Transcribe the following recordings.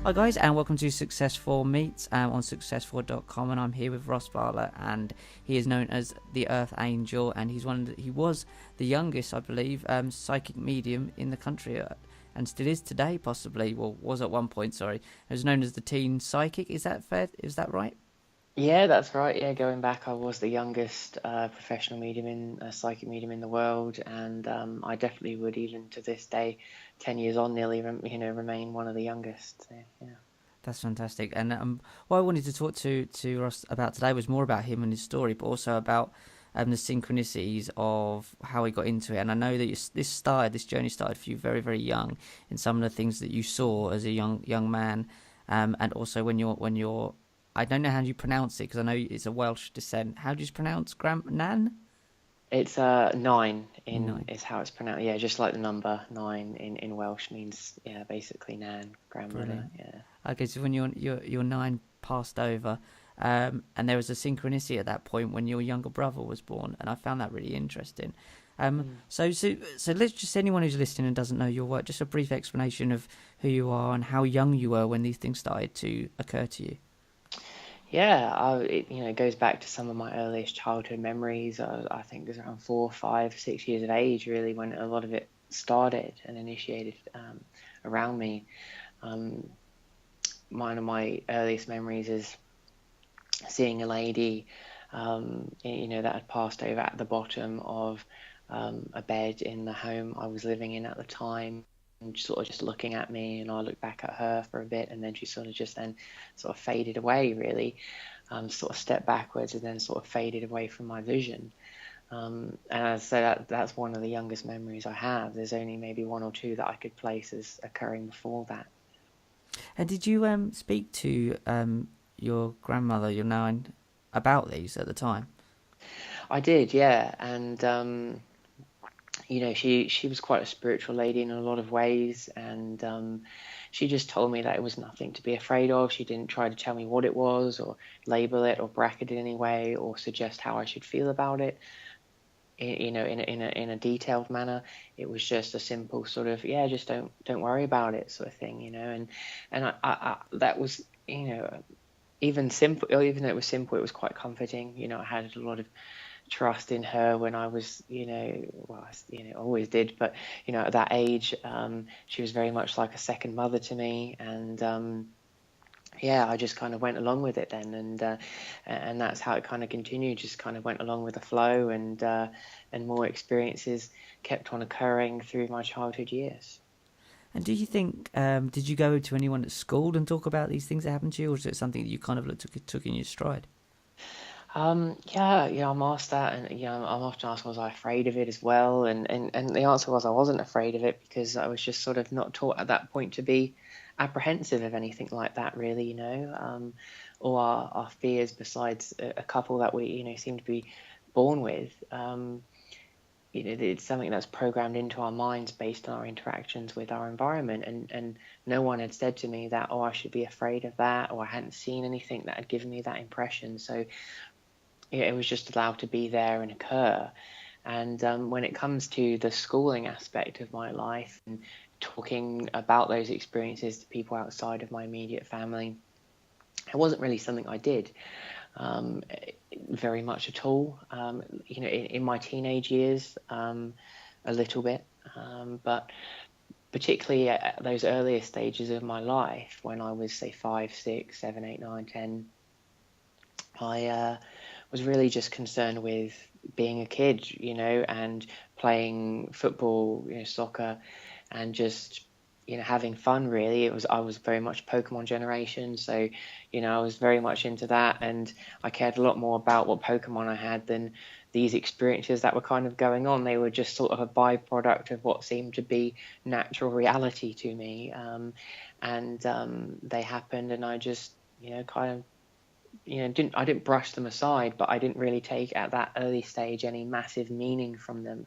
Hi guys, and welcome to Success4MEETS on success4.com, and I'm here with Ross Bartlett, and he is known as the Earth Angel, and he was the youngest, I believe, psychic medium in the country, and still is today, possibly. Well, was at one point. Sorry, he was known as the Teen Psychic. Is that fair? Is that right? Yeah, that's right. Yeah, going back, I was the youngest professional psychic medium in the world, and I definitely would, even to this day, 10 years on, nearly, remain one of the youngest. So, yeah. That's fantastic. And what I wanted to talk to Ross about today was more about him and his story, but also about the synchronicities of how he got into it. And I know that this journey started for you very, very young in some of the things that you saw as a young man, and also when you're I don't know how you pronounce it because I know it's a Welsh descent. How do you pronounce Nan? It's nine Nine. is how it's pronounced. Yeah, just like the number nine in Welsh means, yeah, basically nan, grandmother. Brilliant. Yeah. Okay, so when your nine passed over, and there was a synchronicity at that point when your younger brother was born, and I found that really interesting. Mm. So let's just anyone who's listening and doesn't know your work, just a brief explanation of who you are and how young you were when these things started to occur to you. Yeah, it goes back to some of my earliest childhood memories. I think it was around 4, 5, 6 years of age, really, when a lot of it started and initiated around me. Um, One of my earliest memories is seeing a lady, that had passed over at the bottom of a bed in the home I was living in at the time, and sort of just looking at me, and I looked back at her for a bit, and then she sort of just then sort of faded away, really, sort of stepped backwards and then sort of faded away from my vision. And so that's one of the youngest memories I have. There's only maybe one or two that I could place as occurring before that. And did you speak to your grandmother, your nine, about these at the time? I did, yeah, and she was quite a spiritual lady in a lot of ways, and she just told me that it was nothing to be afraid of. She didn't try to tell me what it was, or label it, or bracket it in any way, or suggest how I should feel about it. In a detailed manner. It was just a simple sort of, yeah, just don't worry about it, sort of thing, and I that was, even simple, even though it was simple, it was quite comforting. I had a lot of trust in her when I was, well, always did, but at that age, she was very much like a second mother to me, and yeah, I just kind of went along with it then, and that's how it kind of continued. Just kind of went along with the flow, and more experiences kept on occurring through my childhood years. And do you think, did you go to anyone at school and talk about these things that happened to you, or is it something that you kind of took in your stride? Yeah, I'm asked that, and I'm often asked, was I afraid of it as well? And the answer was I wasn't afraid of it, because I was just sort of not taught at that point to be apprehensive of anything like that, really. All our fears, besides a couple that we seem to be born with. It's something that's programmed into our minds based on our interactions with our environment, and no one had said to me that, oh, I should be afraid of that, or I hadn't seen anything that had given me that impression. So it was just allowed to be there and occur. And when it comes to the schooling aspect of my life and talking about those experiences to people outside of my immediate family, it wasn't really something I did very much at all. In my teenage years, a little bit, but particularly at those earlier stages of my life, when I was, say, 5, 6, 7, 8, 9, 10, I was really just concerned with being a kid, and playing football, soccer, and just, having fun, really. I was very much Pokemon generation, so, I was very much into that, and I cared a lot more about what Pokemon I had than these experiences that were kind of going on. They were just sort of a byproduct of what seemed to be natural reality to me, and they happened, and I just, kind of, didn't brush them aside, but I didn't really take at that early stage any massive meaning from them.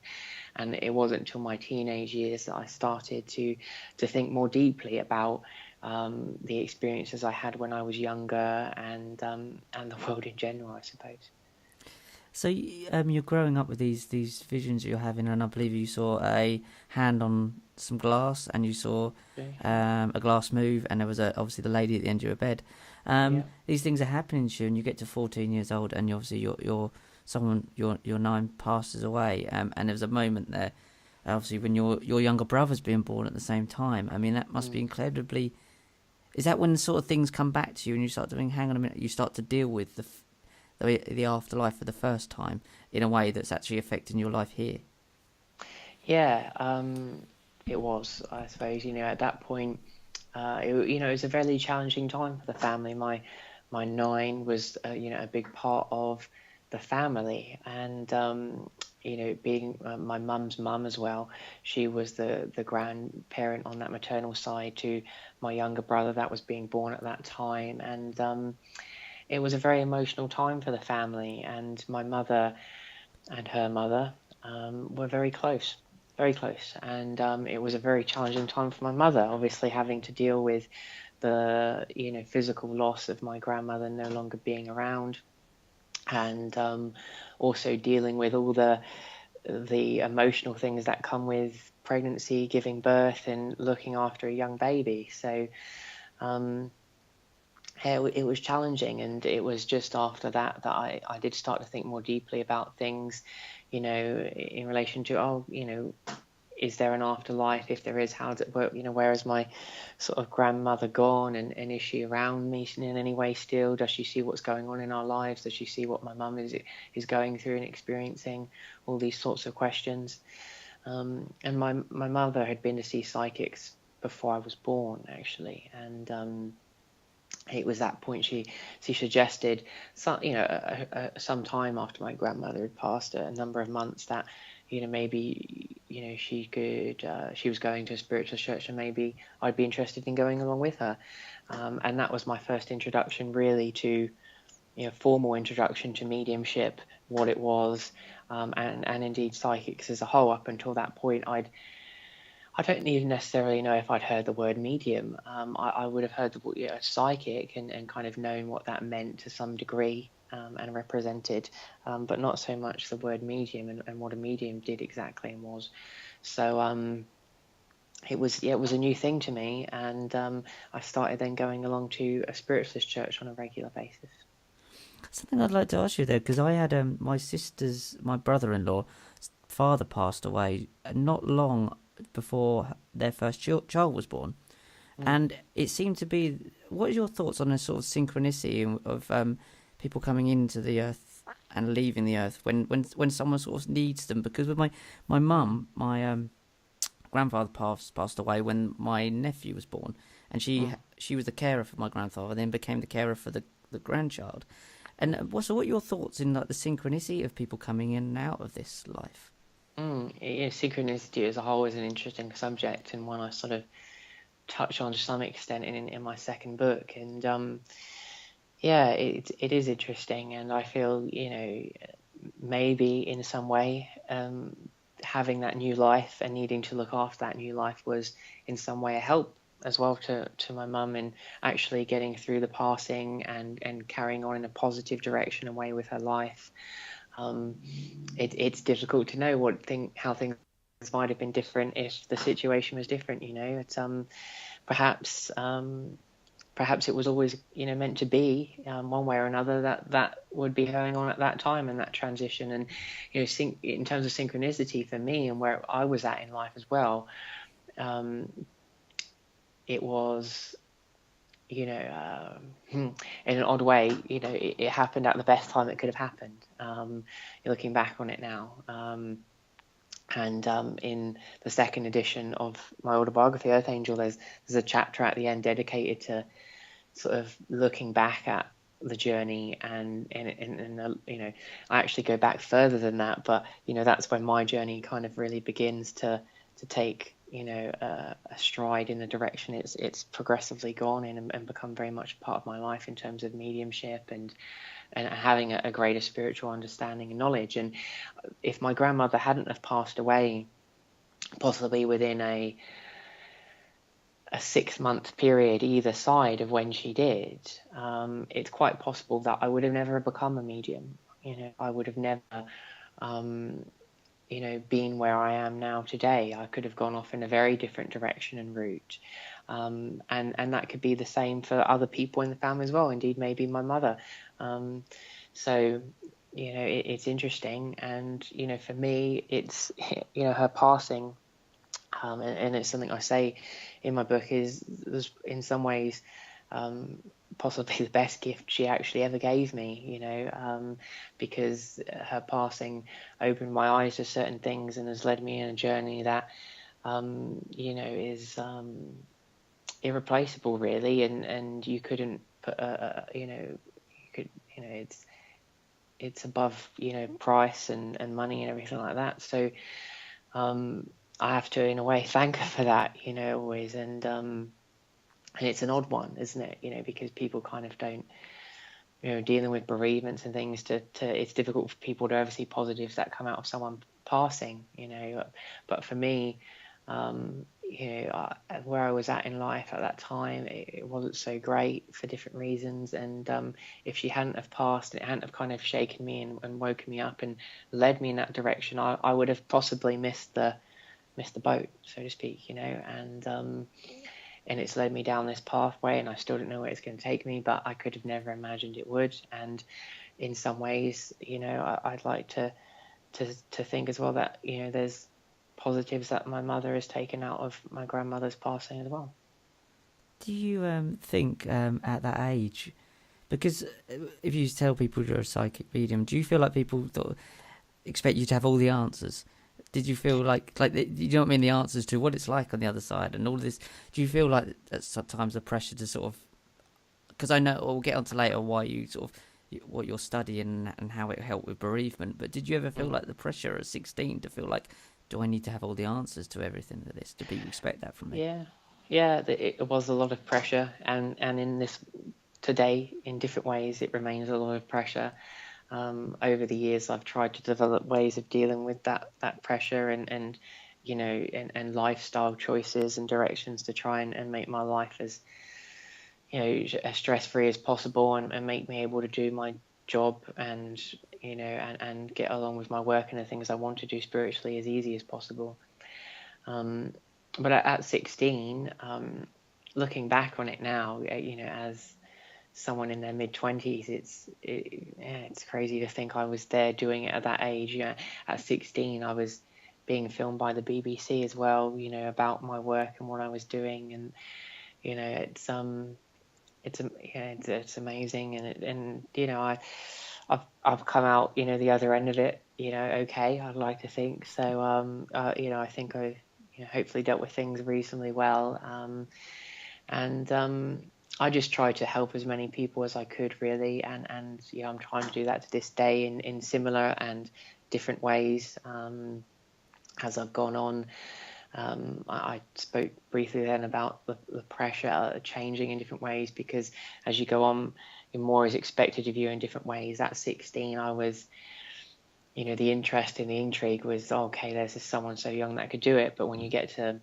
And it wasn't until my teenage years that I started to think more deeply about the experiences I had when I was younger, and the world in general, I suppose. So you're growing up with these visions that you're having, and I believe you saw a hand on some glass, and you saw a glass move, and there was obviously the lady at the end of your bed. Yeah. These things are happening to you, and you get to 14 years old, and obviously your nine passes away, and there's a moment there, obviously when your younger brother's being born at the same time. I mean, that must be incredibly. Is that when sort of things come back to you, and you start to think, hang on a minute, you start to deal with the afterlife for the first time in a way that's actually affecting your life here? Yeah, it was, I suppose, at that point, it was a very challenging time for the family. My nine was, a big part of the family, and being my mum's mum as well. She was the grandparent on that maternal side to my younger brother that was being born at that time, and it was a very emotional time for the family. And my mother and her mother were very close. Very close, and it was a very challenging time for my mother, obviously having to deal with the physical loss of my grandmother no longer being around, and also dealing with all the emotional things that come with pregnancy, giving birth, and looking after a young baby. So it was challenging, and it was just after that I did start to think more deeply about things, in relation to, is there an afterlife? If there is, how does it work? Where is my sort of grandmother gone, and is she around me in any way still? Does she see what's going on in our lives? Does she see what my mum is going through and experiencing? All these sorts of questions. And my mother had been to see psychics before I was born, actually, and it was that point she suggested some time after my grandmother had passed, a number of months, that maybe she was going to a spiritual church, and maybe I'd be interested in going along with her, and that was my first introduction really to formal introduction to mediumship, what it was, and indeed psychics as a whole. Up until that point, I don't even necessarily know if I'd heard the word medium. I would have heard the word psychic, and kind of known what that meant to some degree, and represented, but not so much the word medium and what a medium did exactly and was. So it was a new thing to me, and I started then going along to a spiritualist church on a regular basis. Something I'd like to ask you there, because I had my brother-in-law father passed away not long before their first child was born, and it seemed to be. What are your thoughts on a sort of synchronicity of people coming into the earth and leaving the earth when someone sort of needs them? Because with my mum, my grandfather passed away when my nephew was born, and she was the carer for my grandfather, then became the carer for the grandchild. And what are your thoughts in like the synchronicity of people coming in and out of this life? Synchronicity as a whole is an interesting subject, and one I sort of touch on to some extent in my second book. And it is interesting, and I feel maybe in some way having that new life and needing to look after that new life was in some way a help as well to my mum, in actually getting through the passing and carrying on in a positive direction away with her life. It's difficult to know how things might have been different if the situation was different. It's perhaps it was always meant to be, one way or another, that would be going on at that time, and that transition. And in terms of synchronicity for me and where I was at in life as well, it was in an odd way, it happened at the best time it could have happened. Looking back on it now, and in the second edition of my autobiography, Earth Angel, there's a chapter at the end dedicated to sort of looking back at the journey, and I actually go back further than that, but that's when my journey kind of really begins to take a stride in the direction it's progressively gone in, and become very much part of my life in terms of mediumship and having a greater spiritual understanding and knowledge. And if my grandmother hadn't have passed away, possibly within a 6-month period either side of when she did, it's quite possible that I would have never become a medium. I would have never, um, been where I am now today. I could have gone off in a very different direction and route. And that could be the same for other people in the family as well. Indeed, maybe my mother. So, it's interesting. And, for me, it's, her passing. And it's something I say in my book is in some ways possibly the best gift she actually ever gave me, because her passing opened my eyes to certain things and has led me in a journey that, is irreplaceable, really. And you couldn't put, it's above, price and money and everything like that. So, I have to, in a way, thank her for that, always. And it's an odd one, isn't it? Because people kind of don't, dealing with bereavements and things, it's difficult for people to ever see positives that come out of someone passing, But for me, where I was at in life at that time, it wasn't so great for different reasons. And if she hadn't have passed, it hadn't have kind of shaken me and woken me up and led me in that direction, I would have possibly missed the boat, so to speak, and it's led me down this pathway, and I still don't know where it's going to take me, but I could have never imagined it would. And in some ways, I'd like to think as well that, there's positives that my mother has taken out of my grandmother's passing as well. Do you think at that age, because if you tell people you're a psychic medium, do you feel like people expect you to have all the answers? Did you feel like you know what I mean, the answers to what it's like on the other side and all this? Do you feel like at sometimes the pressure to sort of, because I know we'll get onto later why you sort of what you're studying and how it helped with bereavement, but did you ever feel like the pressure at 16 to feel like, do I need to have all the answers to everything to this? Do people expect that from me? Yeah, it was a lot of pressure, and in this today, in different ways, it remains a lot of pressure. Over the years, I've tried to develop ways of dealing with that pressure and lifestyle choices and directions to try and make my life as as stress-free as possible and make me able to do my job and and get along with my work and the things I want to do spiritually as easy as possible. But at 16, looking back on it now, as someone in their mid-20s, it's crazy to think I was there doing it at that age. At 16, I was being filmed by the BBC as well, about my work and what I was doing, and it's amazing, and I've come out the other end of it, okay, I'd like to think so. I think I hopefully dealt with things reasonably well, and I just tried to help as many people as I could, really, and I'm trying to do that to this day in similar and different ways as I've gone on. I spoke briefly then about the pressure changing in different ways, because as you go on, more is expected of you in different ways. At 16, I was, the interest and the intrigue was, okay, there's this someone so young that could do it. But when you get to,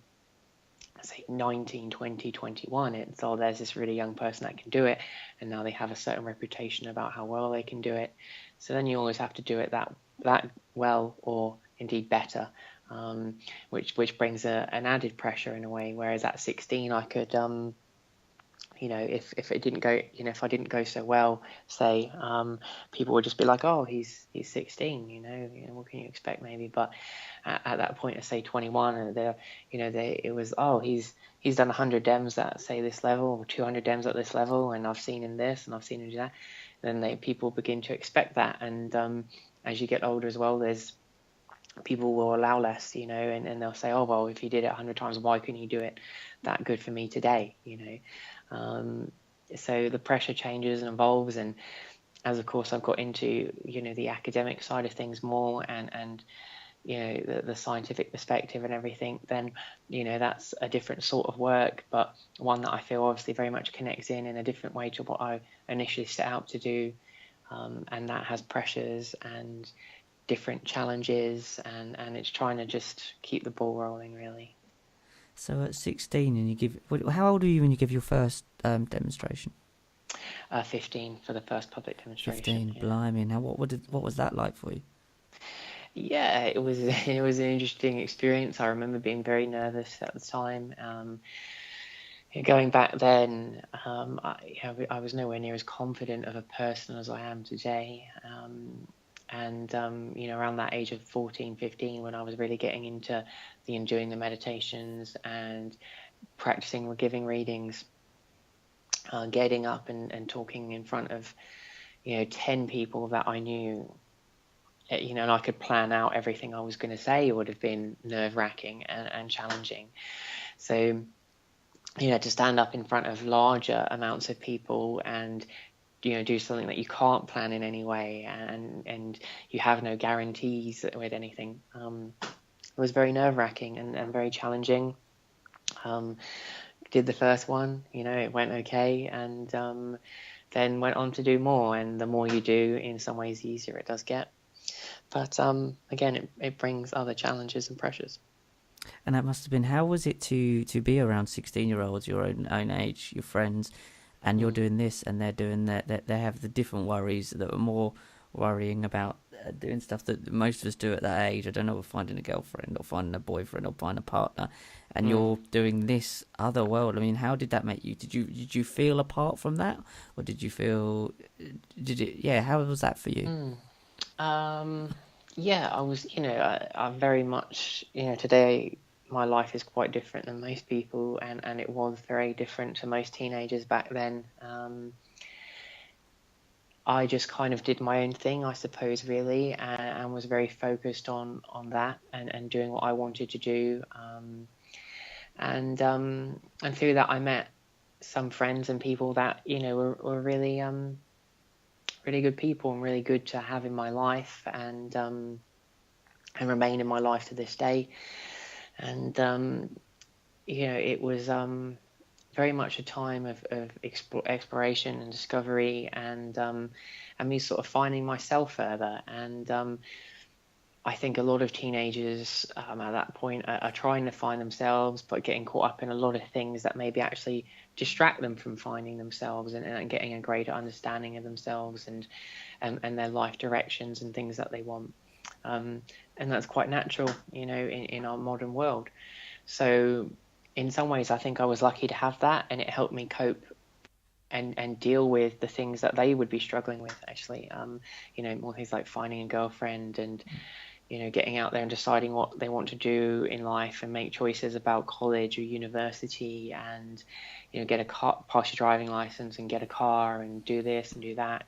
say, 19, 20, 21, it's, there's this really young person that can do it. And now they have a certain reputation about how well they can do it. So then you always have to do it that well, or indeed better. Which brings an added pressure in a way. Whereas at 16, I could, if it didn't go, if I didn't go so well, say, people would just be like, oh, he's 16, what can you expect maybe? But at that point, at say 21, and it was, oh, he's done 100 dems at say this level, or 200 dems at this level, and I've seen him this, and I've seen him do that. Then people begin to expect that, and as you get older as well, people will allow less, and they'll say, oh, well, if he did it 100 times, why couldn't he do it that good for me today, So the pressure changes and evolves, and as of course I've got into, the academic side of things more, and the scientific perspective and everything, then, that's a different sort of work, but one that I feel obviously very much connects in a different way to what I initially set out to do, and that has pressures and different challenges, and it's trying to just keep the ball rolling, really. So at 16, and how old were you when you give your first demonstration? 15 for the first public demonstration. 15, Yeah. blimey. Now, what was that like for you? Yeah, it was it was an interesting experience. I remember being very nervous at the time. Going back then, I was nowhere near as confident of a person as I am today. Around that age of 14, 15, when I was really getting into doing the meditations and practicing giving readings, getting up and talking in front of 10 people that I knew, and I could plan out everything I was going to say, it would have been nerve-wracking and challenging. So to stand up in front of larger amounts of people and do something that you can't plan in any way, and you have no guarantees with anything, it was very nerve-wracking and very challenging. Did the first one, it went okay, and then went on to do more, and the more you do, in some ways, the easier it does get. But again, it brings other challenges and pressures. And that must have been, how was it to be around 16-year-olds, your own age, your friends, and you're doing this and they're doing that, they have the different worries that are more worrying about doing stuff that most of us do at that age. I don't know, finding a girlfriend or finding a boyfriend or finding a partner, and you're doing this other world. I mean, how did that make you? Did you feel apart from that, or did you feel? How was that for you? Yeah, I was. I very much. Today my life is quite different than most people, and it was very different to most teenagers back then. I just kind of did my own thing, I suppose, really, and was very focused on that and doing what I wanted to do. And through that, I met some friends and people that were really really good people and really good to have in my life, and remain in my life to this day. And it was very much a time of exploration and discovery, and me sort of finding myself further. And I think a lot of teenagers at that point are trying to find themselves, but getting caught up in a lot of things that maybe actually distract them from finding themselves and getting a greater understanding of themselves and their life directions and things that they want. And that's quite natural, in our modern world. So in some ways, I think I was lucky to have that, and it helped me cope and deal with the things that they would be struggling with, actually. More things like finding a girlfriend and, getting out there and deciding what they want to do in life and make choices about college or university, and, get a car, pass your driving license and get a car and do this and do that,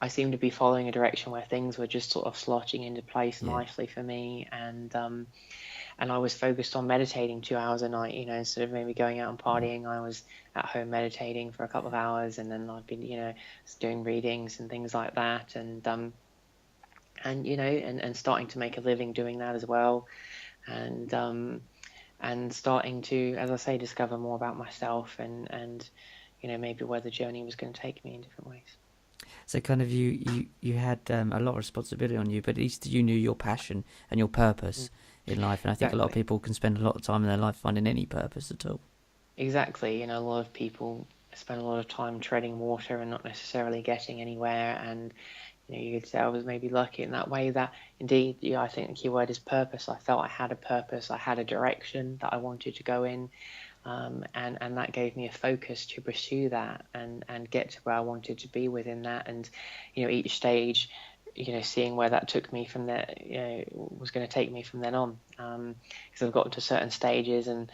I seemed to be following a direction where things were just sort of slotting into place nicely for me. And I was focused on meditating 2 hours a night, instead of maybe going out and partying. I was at home meditating for a couple of hours, and then I've been, doing readings and things like that, and starting to make a living doing that as well, and starting to, as I say, discover more about myself and maybe where the journey was going to take me in different ways. So kind of you had a lot of responsibility on you, but at least you knew your passion and your purpose in life. And I think a lot of people can spend a lot of time in their life finding any purpose at all. Exactly. A lot of people spend a lot of time treading water and not necessarily getting anywhere. And, you could say I was maybe lucky in that way that indeed, I think the key word is purpose. I felt I had a purpose. I had a direction that I wanted to go in. And that gave me a focus to pursue that and get to where I wanted to be within that. And, each stage, seeing where that took me from there, was going to take me from then on. Because I've gotten to certain stages and,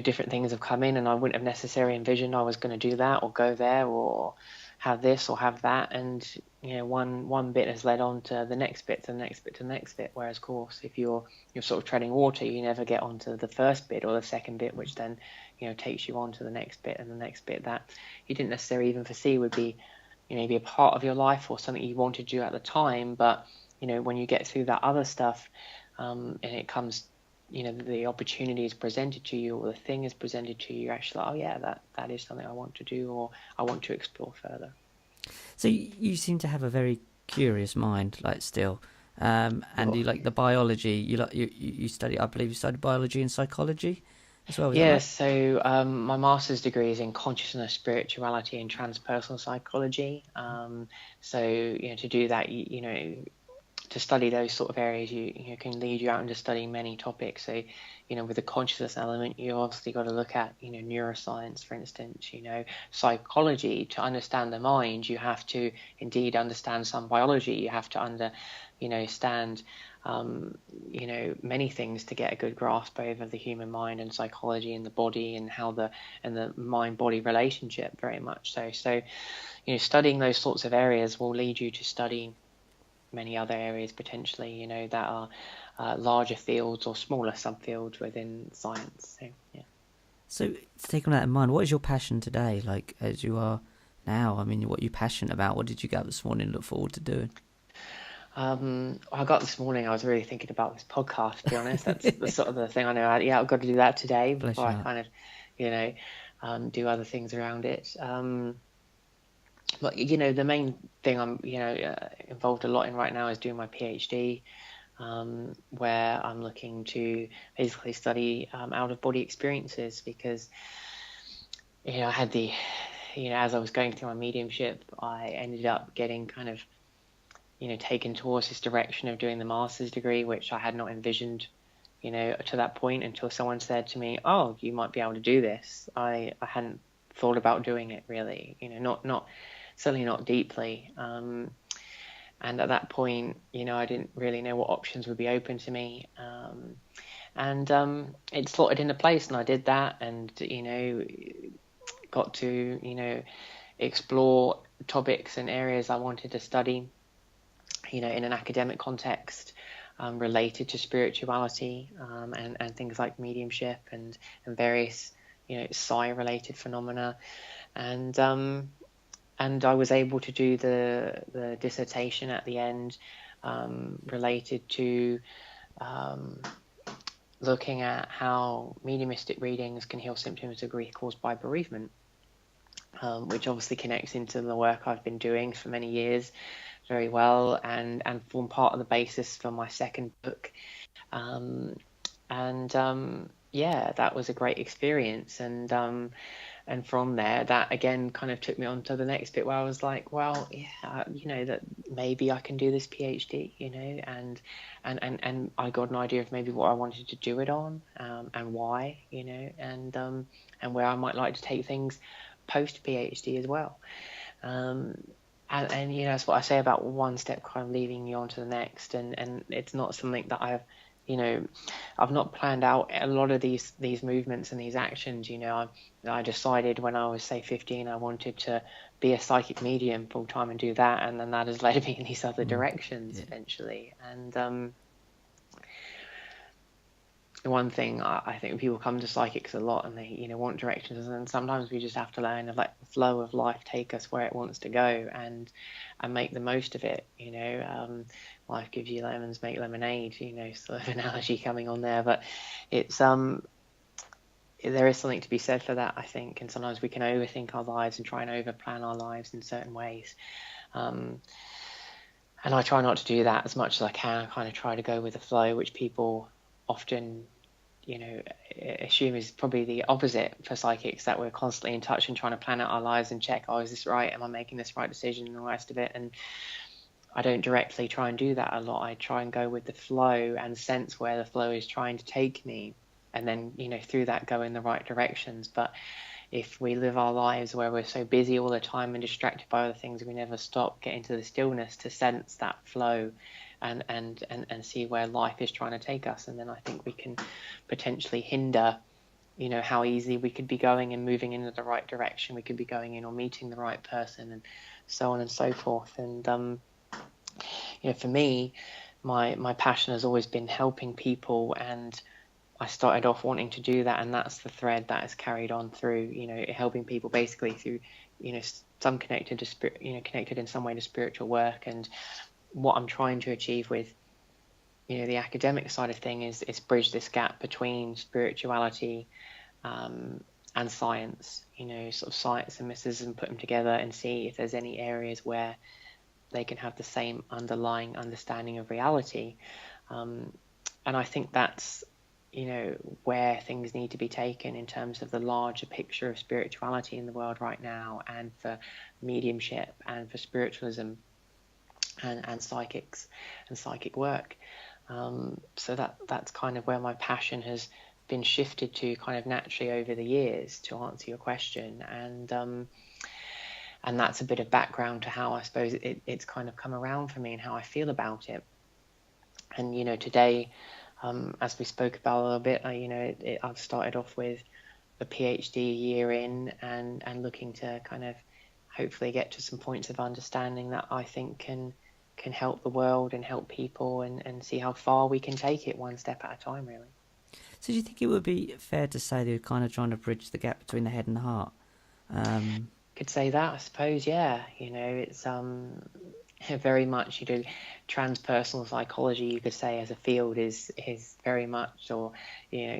different things have come in, and I wouldn't have necessarily envisioned I was going to do that or go there or have this or have that. And, one bit has led on to the next bit, to the next bit, to the next bit. Whereas, of course, if you're sort of treading water, you never get onto the first bit or the second bit, which then, takes you on to the next bit and the next bit that you didn't necessarily even foresee would be, maybe a part of your life or something you wanted to do at the time. But, when you get through that other stuff, and it comes, the opportunity is presented to you, or the thing is presented to you, you're actually like, oh yeah, that is something I want to do, or I want to explore further. So you seem to have a very curious mind, like still, and you like the biology. You study, I believe you studied biology and psychology. as well. Is that Yeah, right? so my master's degree is in consciousness, spirituality, and transpersonal psychology. So, to do that, to study those sort of areas, you can lead you out into studying many topics. So, with the consciousness element, you obviously got to look at, neuroscience, for instance, psychology. To understand the mind, you have to indeed understand some biology. You have to stand, many things to get a good grasp over the human mind and psychology and the body and how the mind-body relationship very much so. So, studying those sorts of areas will lead you to study many other areas potentially, that are larger fields or smaller subfields within science. So, yeah. So to take on that in mind, what is your passion today, like as you are now? I mean, what are you passionate about? What did you get up this morning and look forward to doing? I got this morning, I was really thinking about this podcast, to be honest. That's the sort of the thing I know. I've got to do that today Bless before your I heart. kind of, do other things around it. But, the main thing I'm, involved a lot in right now is doing my PhD, where I'm looking to basically study out-of-body experiences because, I had as I was going through my mediumship, I ended up getting kind of, taken towards this direction of doing the master's degree, which I had not envisioned, to that point until someone said to me, "Oh, you might be able to do this." I hadn't thought about doing it really, not certainly not deeply. And at that point, I didn't really know what options would be open to me. And it slotted into place, and I did that, and got to explore topics and areas I wanted to study, in an academic context, related to spirituality, and things like mediumship and various psi-related phenomena, and I was able to do the dissertation at the end, related to looking at how mediumistic readings can heal symptoms of grief caused by bereavement, which obviously connects into the work I've been doing for many years very well, and form part of the basis for my second book. Yeah, that was a great experience, and from there, that again kind of took me on to the next bit where I was like, well, yeah, that maybe I can do this PhD, and I got an idea of maybe what I wanted to do it on, and why, and where I might like to take things post PhD as well. And that's what I say about one step kind of leading you on to the next, and it's not something that I've not planned out a lot of these movements and these actions. I decided when I was, say, 15, I wanted to be a psychic medium full time and do that, and then that has led me in these other directions eventually. And one thing I think people come to psychics a lot and they want directions, and sometimes we just have to learn to let the flow of life take us where it wants to go, and make the most of it. Life gives you lemons, make lemonade, sort of analogy coming on there, but it's there is something to be said for that, I think, and sometimes we can overthink our lives and try and overplan our lives in certain ways, and I try not to do that as much as I can. I kind of try to go with the flow, which people often assume is probably the opposite for psychics, that we're constantly in touch and trying to plan out our lives and check, is this right, am I making this right decision, and all the rest of it. And I don't directly try and do that a lot. I try and go with the flow and sense where the flow is trying to take me, and then through that go in the right directions. But if we live our lives where we're so busy all the time and distracted by other things, we never stop, get into the stillness to sense that flow and see where life is trying to take us. And then I think we can potentially hinder, how easily we could be going and moving in the right direction we could be going in, or meeting the right person, and so on and so forth. And, for me, my passion has always been helping people, and I started off wanting to do that, and that's the thread that is carried on through, helping people basically through, some connected to spirit, connected in some way to spiritual work. And what I'm trying to achieve with, the academic side of things is bridge this gap between spirituality, and science, sort of science and mysticism, put them together and see if there's any areas where they can have the same underlying understanding of reality. And I think that's, where things need to be taken in terms of the larger picture of spirituality in the world right now, and for mediumship, and for spiritualism, and psychics and psychic work. So that's kind of where my passion has been shifted to, kind of naturally over the years, to answer your question. And that's a bit of background to how I suppose it's kind of come around for me and how I feel about it. And today, as we spoke about a little bit, I've started off with a PhD year in, and looking to kind of hopefully get to some points of understanding that I think can help the world and help people, and see how far we can take it one step at a time, really. So do you think it would be fair to say that you're kind of trying to bridge the gap between the head and the heart? Could say that, I suppose, yeah. It's very much, transpersonal psychology, you could say, as a field is very much, or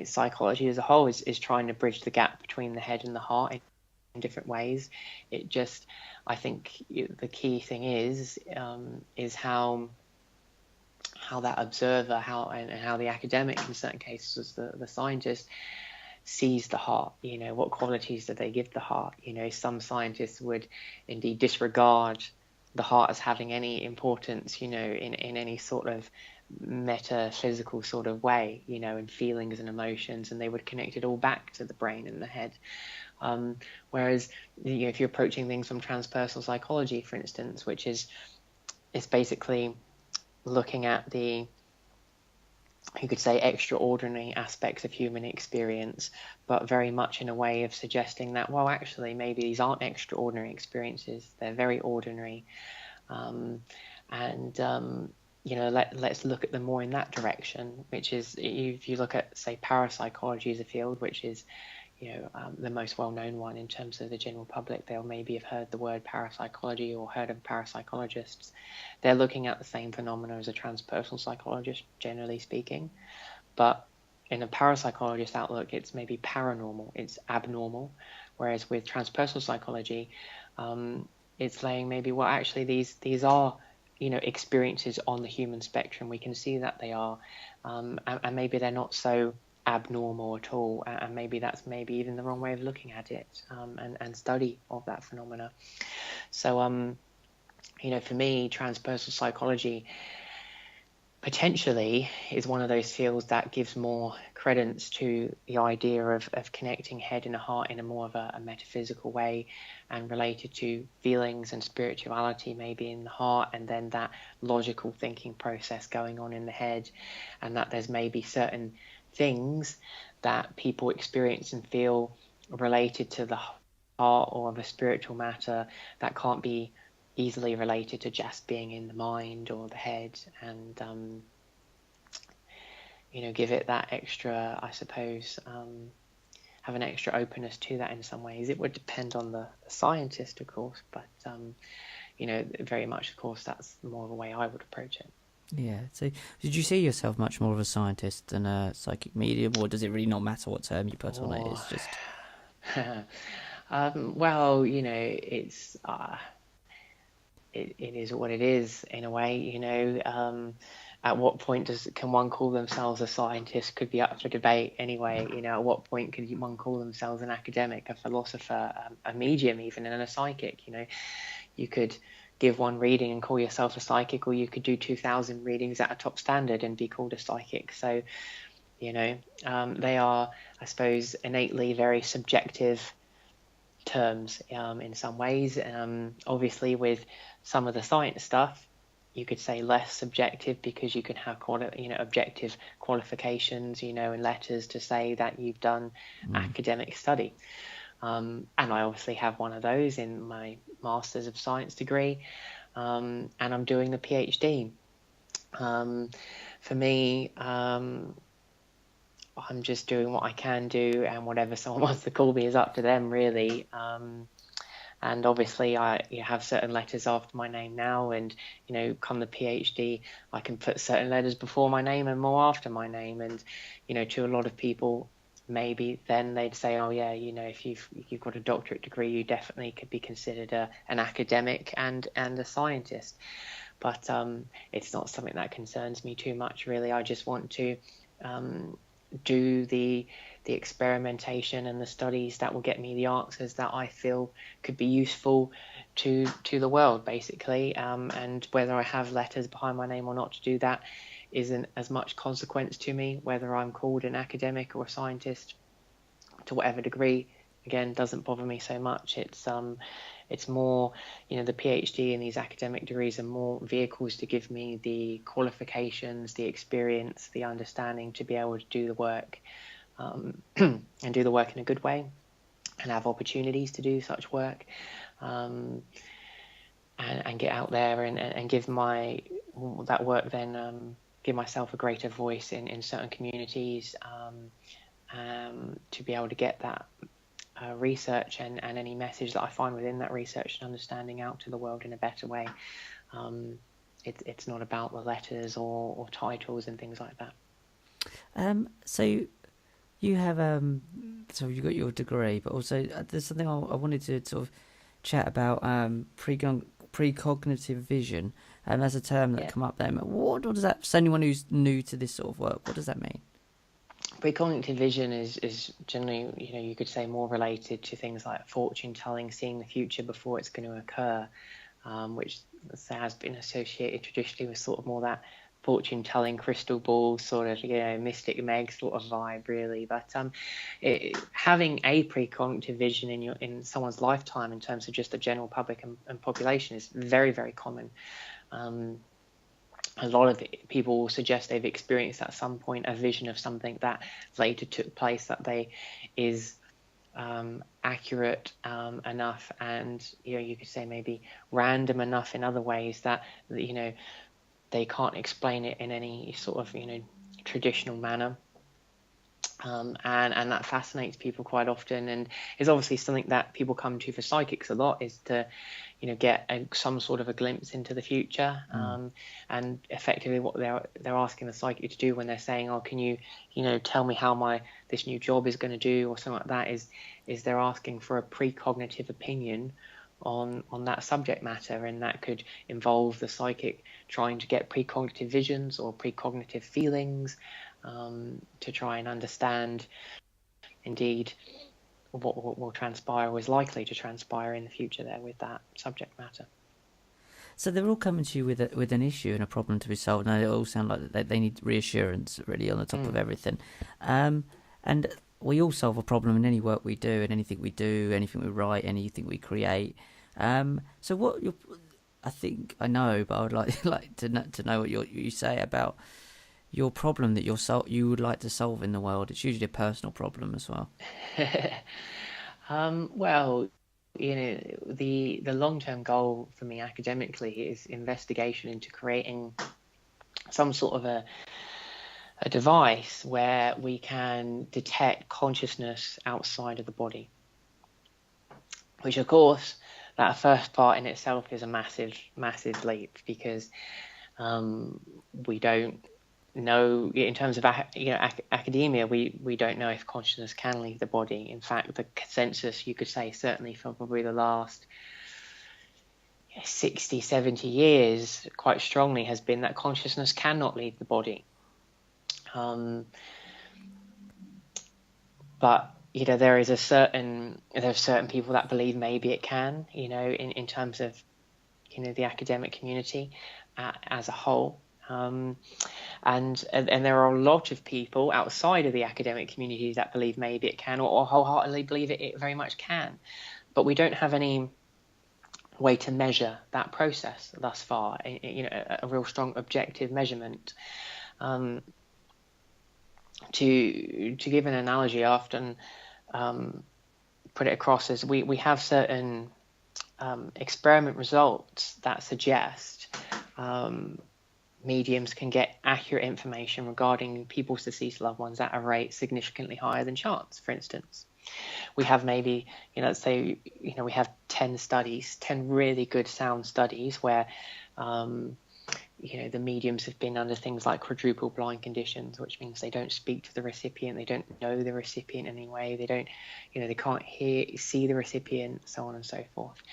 psychology as a whole is trying to bridge the gap between the head and the heart in different ways. It just, I think the key thing is how that observer, how the academic, in certain cases the scientist, sees the heart. What qualities do they give the heart? Some scientists would indeed disregard the heart as having any importance, in any sort of metaphysical sort of way, in feelings and emotions, and they would connect it all back to the brain and the head. Whereas, if you're approaching things from transpersonal psychology, for instance, which is basically looking at the, you could say, extraordinary aspects of human experience, but very much in a way of suggesting that, well, actually, maybe these aren't extraordinary experiences, they're very ordinary. Let's look at them more in that direction, which is, if you look at, say, parapsychology as a field, which is the most well-known one in terms of the general public. They'll maybe have heard the word parapsychology or heard of parapsychologists. They're looking at the same phenomena as a transpersonal psychologist, generally speaking. But in a parapsychologist outlook, it's maybe paranormal, it's abnormal. Whereas with transpersonal psychology, it's saying maybe, well, actually, these are experiences on the human spectrum. We can see that they are, and maybe they're not so abnormal at all, and maybe that's even the wrong way of looking at it, and study of that phenomena. So for me, transpersonal psychology potentially is one of those fields that gives more credence to the idea of connecting head and heart in a more of a metaphysical way, and related to feelings and spirituality maybe in the heart, and then that logical thinking process going on in the head, and that there's maybe certain things that people experience and feel related to the heart or of a spiritual matter that can't be easily related to just being in the mind or the head, and give it that extra, I suppose, have an extra openness to that in some ways. It would depend on the scientist, of course, but very much, of course, that's more of a way I would approach it. Yeah. So did you see yourself much more of a scientist than a psychic medium, or does it really not matter what term you put on it? It's just... well, it's it is what it is in a way. At what point can one call themselves a scientist could be up for debate anyway. At what point could one call themselves an academic, a philosopher, a medium even, and a psychic? You could give one reading and call yourself a psychic, or you could do 2,000 readings at a top standard and be called a psychic. So, they are, I suppose, innately very subjective terms in some ways. Obviously, with some of the science stuff, you could say less subjective, because you can have objective qualifications, and letters to say that you've done academic study. And I obviously have one of those in my Masters of Science degree, and I'm doing the PhD. For me, I'm just doing what I can do, and whatever someone wants to call me is up to them, really. And obviously, I have certain letters after my name now, and come the PhD, I can put certain letters before my name and more after my name. And to a lot of people, maybe then they'd say, oh yeah, if you've got a doctorate degree, you definitely could be considered an academic and a scientist. But it's not something that concerns me too much, really. I just want to do the experimentation and the studies that will get me the answers that I feel could be useful to the world, basically. And whether I have letters behind my name or not to do that isn't as much consequence to me. Whether I'm called an academic or a scientist, to whatever degree, again, doesn't bother me so much. It's more, the PhD and these academic degrees are more vehicles to give me the qualifications, the experience, the understanding to be able to do the work, and do the work in a good way, and have opportunities to do such work, and get out there and give that work then, give myself a greater voice in certain communities, to be able to get that research and any message that I find within that research and understanding out to the world in a better way. It's not about the letters or titles and things like that. So you have so you got your degree, but also there's something I wanted to sort of chat about, precognitive vision, and as a term that come up there. What does that? For anyone who's new to this sort of work, what does that mean? Precognitive vision is generally, you could say, more related to things like fortune telling, seeing the future before it's going to occur, which has been associated traditionally with sort of more that fortune telling, crystal ball sort of, mystic Meg sort of vibe, really. But having a precognitive vision in someone's lifetime, in terms of just the general public and population, is very, very common. A lot of people will suggest they've experienced at some point a vision of something that later took place, that is accurate enough, and you could say maybe random enough in other ways that they can't explain it in any sort of traditional manner. And that fascinates people quite often, and is obviously something that people come to for psychics a lot, is to get some sort of a glimpse into the future. And effectively what they're asking the psychic to do when they're saying, oh, can you tell me how this new job is going to do, or something like that, is they're asking for a precognitive opinion on that subject matter. And that could involve the psychic trying to get precognitive visions or precognitive feelings, to try and understand indeed what will transpire, or is likely to transpire in the future there with that subject matter. So they're all coming to you with an issue and a problem to be solved. Now, they all sound like they need reassurance, really, on the top of everything. And we all solve a problem in any work we do, in anything we do, anything we write, anything we create. So what I think I know, but I would like to know what you say about your problem that you would like to solve in the world. It's usually a personal problem as well. Well, the long-term goal for me academically is investigation into creating some sort of a device where we can detect consciousness outside of the body, which, of course, that first part in itself is a massive, massive leap, because we don't know, in terms of academia, we don't know if consciousness can leave the body. In fact, the consensus, you could say, certainly for probably the last 60, 70 years, quite strongly, has been that consciousness cannot leave the body. But there are certain people that believe maybe it can, in terms of the academic community as a whole. And there are a lot of people outside of the academic community that believe maybe it can, or wholeheartedly believe it very much can. But we don't have any way to measure that process thus far, a real strong objective measurement. To give an analogy, I often put it across as we have certain experiment results that suggest mediums can get accurate information regarding people's deceased loved ones at a rate significantly higher than chance. For instance, we have maybe, let's say, we have 10 really good sound studies where, the mediums have been under things like quadruple blind conditions, which means they don't speak to the recipient, they don't know the recipient in any way, they don't, they can't see the recipient, so on and so forth.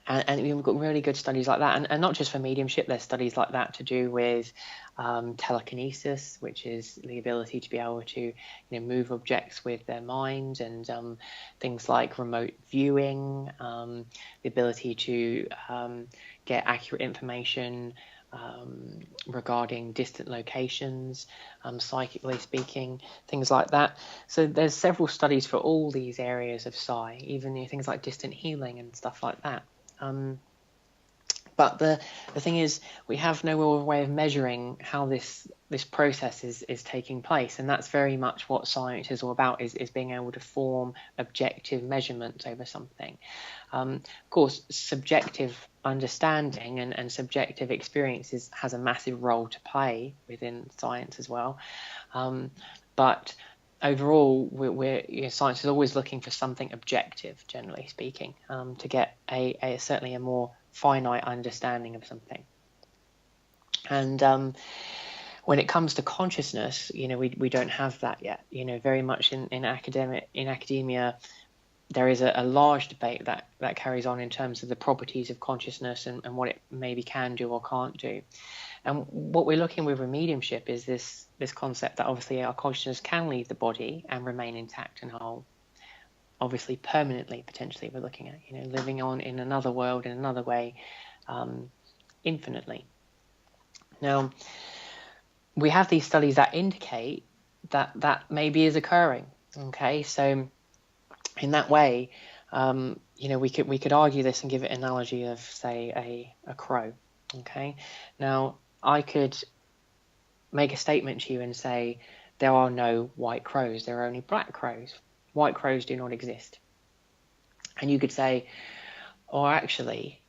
And we've got really good studies like that, and not just for mediumship. There's studies like that to do with telekinesis, which is the ability to be able to move objects with their mind, and things like remote viewing, the ability to get accurate information regarding distant locations, psychically speaking, things like that. So there's several studies for all these areas of psi, even things like distant healing and stuff like that. But the thing is, we have no way of measuring how this process is taking place, and that's very much what science is all about, is being able to form objective measurements over something. Of course, subjective understanding and subjective experiences has a massive role to play within science as well. But overall, science is always looking for something objective, generally speaking, to get certainly a more finite understanding of something. And when it comes to consciousness, we don't have that yet. Very much in academia, there is a large debate that carries on in terms of the properties of consciousness and what it maybe can do or can't do. And what we're looking with mediumship is this concept that obviously our consciousness can leave the body and remain intact and whole. Obviously, permanently, potentially, we're looking at, living on in another world, in another way, infinitely. Now, we have these studies that indicate that maybe is occurring. Okay, so in that way, we could argue this and give it an analogy of, say, a crow. Okay, now I could make a statement to you and say there are no white crows, there are only black crows. White crows do not exist. And you could say, or actually,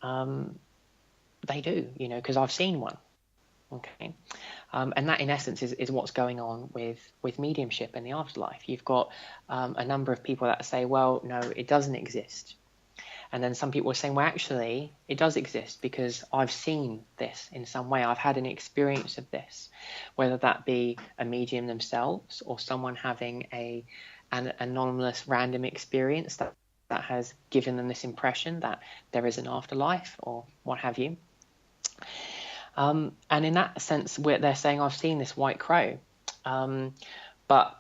they do, because I've seen one. Okay, and that in essence is what's going on with mediumship in the afterlife. You've got a number of people that say, well, no, it doesn't exist. And then some people are saying, well, actually, it does exist because I've seen this in some way. I've had an experience of this, whether that be a medium themselves or someone having an anonymous random experience that has given them this impression that there is an afterlife or what have you. And in that sense, they're saying, I've seen this white crow. But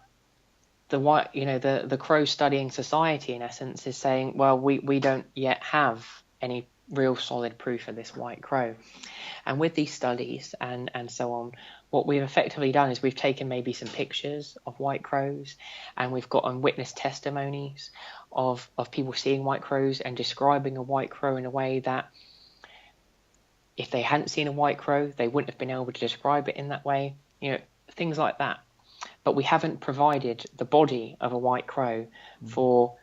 the crow studying society, in essence, is saying, well, we don't yet have any real solid proof of this white crow. And with these studies and so on, what we've effectively done is we've taken maybe some pictures of white crows, and we've got witness testimonies of people seeing white crows and describing a white crow in a way that if they hadn't seen a white crow, they wouldn't have been able to describe it in that way, things like that. But we haven't provided the body of a white crow for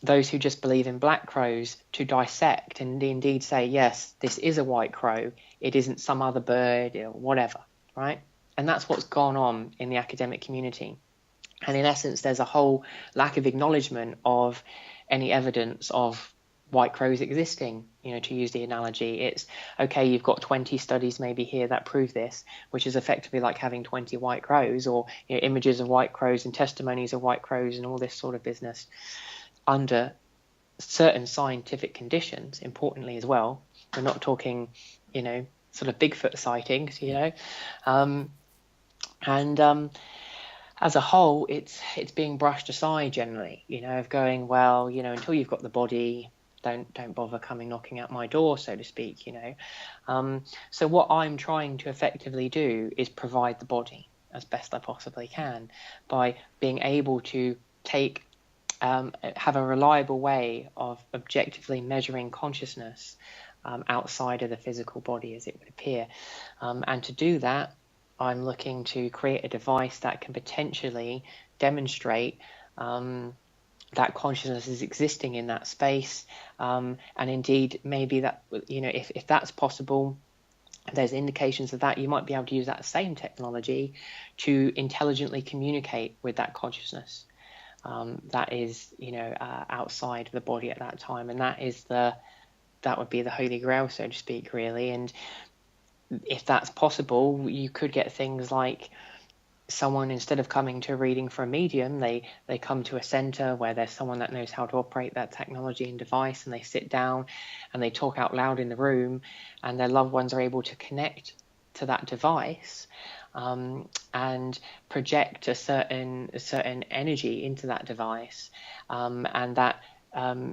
those who just believe in black crows to dissect and indeed say, yes, this is a white crow, it isn't some other bird or whatever, right? And that's what's gone on in the academic community. And in essence, there's a whole lack of acknowledgement of any evidence of white crows existing, to use the analogy. It's, okay, you've got 20 studies maybe here that prove this, which is effectively like having 20 white crows, or images of white crows and testimonies of white crows and all this sort of business under certain scientific conditions, importantly as well. We're not talking, sort of Bigfoot sightings, as a whole, it's being brushed aside generally, of going, well, until you've got the body, don't bother coming knocking at my door, so to speak, So what I'm trying to effectively do is provide the body as best I possibly can by being able to have a reliable way of objectively measuring consciousness outside of the physical body, as it would appear. And to do that, I'm looking to create a device that can potentially demonstrate that consciousness is existing in that space, and indeed maybe that if that's possible, there's indications of that, you might be able to use that same technology to intelligently communicate with that consciousness that is outside the body at that time, and that would be the holy grail, so to speak, really. And if that's possible, you could get things like someone, instead of coming to a reading for a medium, they come to a center where there's someone that knows how to operate that technology and device, and they sit down and they talk out loud in the room, and their loved ones are able to connect to that device, and project a certain energy into that device, and that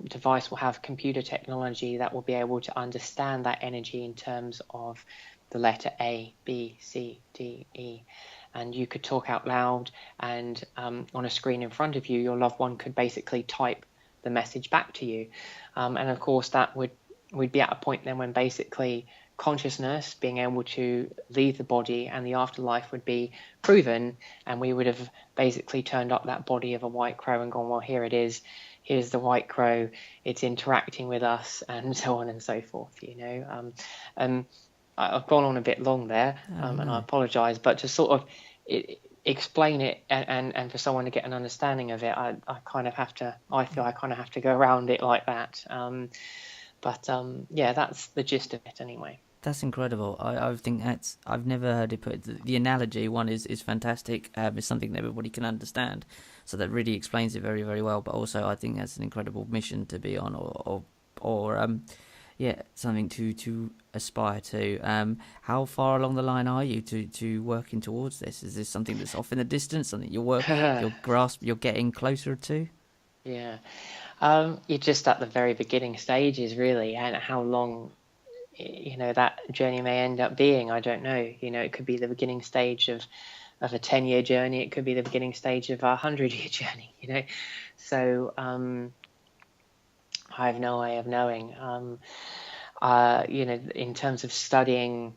device will have computer technology that will be able to understand that energy in terms of the letter A, B, C, D, E. And you could talk out loud, and on a screen in front of you, your loved one could basically type the message back to you. And of course, that we'd be at a point then when basically consciousness being able to leave the body and the afterlife would be proven, and we would have basically turned up that body of a white crow and gone, well, here it is, here's the white crow, it's interacting with us, and so on and so forth, you know. I've gone on a bit long there, and I apologize, but to sort of explain it and for someone to get an understanding of it, I feel I kind of have to go around it like that. Yeah, that's the gist of it anyway. That's incredible. I think I've never heard it put. The analogy one is fantastic. It's something that everybody can understand. So that really explains it very, very well. But also, I think that's an incredible mission to be on, or something to aspire to. How far along the line are you to working towards this? Is this something that's off in the distance, something you're getting closer to? Yeah, you're just at the very beginning stages, really, and how long, you know, that journey may end up being, I don't know. You know, it could be the beginning stage of a 10-year journey. It could be the beginning stage of a 100-year journey, you know. So I have no way of knowing. You know, in terms of studying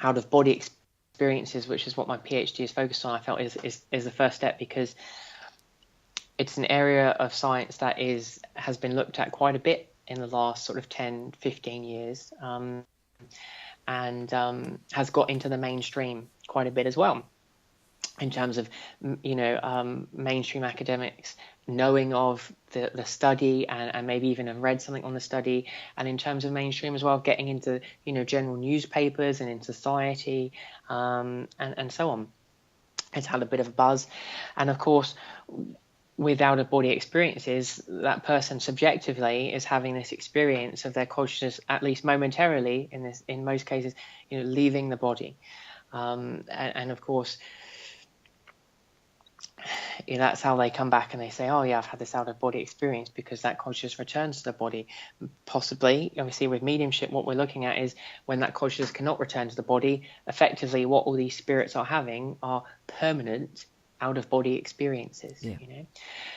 out-of-body experiences, which is what my PhD is focused on, I felt is the first step, because it's an area of science that has been looked at quite a bit in the last sort of 10, 15 years, and has got into the mainstream quite a bit as well, in terms of, you know, mainstream academics knowing of the study and maybe even have read something on the study, and in terms of mainstream as well, getting into, you know, general newspapers and in society, and so on. It's had a bit of a buzz, and of course, with out-of-body experiences, that person subjectively is having this experience of their consciousness, at least momentarily, in most cases, you know, leaving the body, and of course, you know, that's how they come back and they say, oh yeah, I've had this out-of-body experience, because that consciousness returns to the body. Possibly, obviously, with mediumship, what we're looking at is when that consciousness cannot return to the body, effectively what all these spirits are having are permanent out-of-body experiences, you know.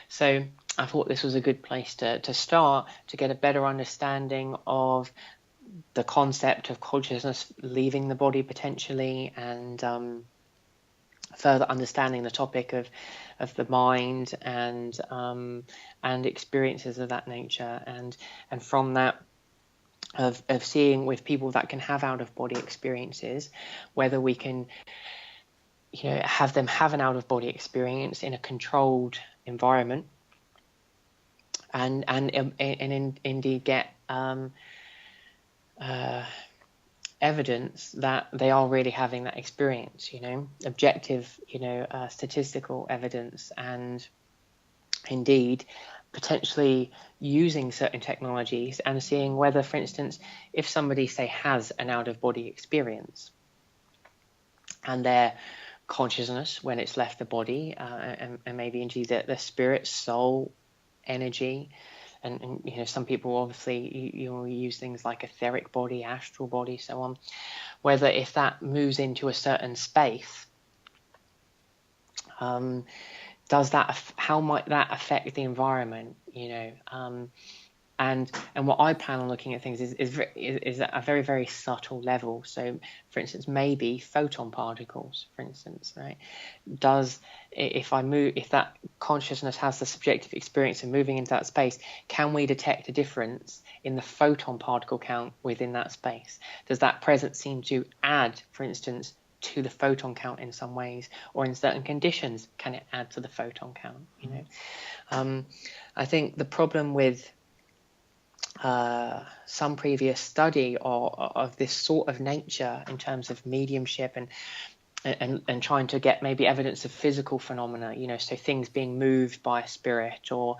So I thought this was a good place to start, to get a better understanding of the concept of consciousness leaving the body potentially, and further understanding the topic of the mind and experiences of that nature, and from that of seeing with people that can have out-of-body experiences, whether we can, you know, have them have an out-of-body experience in a controlled environment, and indeed get evidence that they are really having that experience, you know, objective, you know, statistical evidence, and indeed potentially using certain technologies and seeing whether, for instance, if somebody, say, has an out-of-body experience and their consciousness, when it's left the body, and maybe indeed the spirit, soul, energy, and you know, some people obviously you use things like etheric body, astral body, so on, whether if that moves into a certain space, how might that affect the environment, you know, and what I plan on looking at things is at a very, very subtle level. So, for instance, maybe photon particles, for instance, right? If that consciousness has the subjective experience of moving into that space, can we detect a difference in the photon particle count within that space? Does that presence seem to add, for instance, to the photon count in some ways, or in certain conditions, can it add to the photon count? You know, I think the problem with some previous study of this sort of nature in terms of mediumship and trying to get maybe evidence of physical phenomena, so things being moved by a spirit, or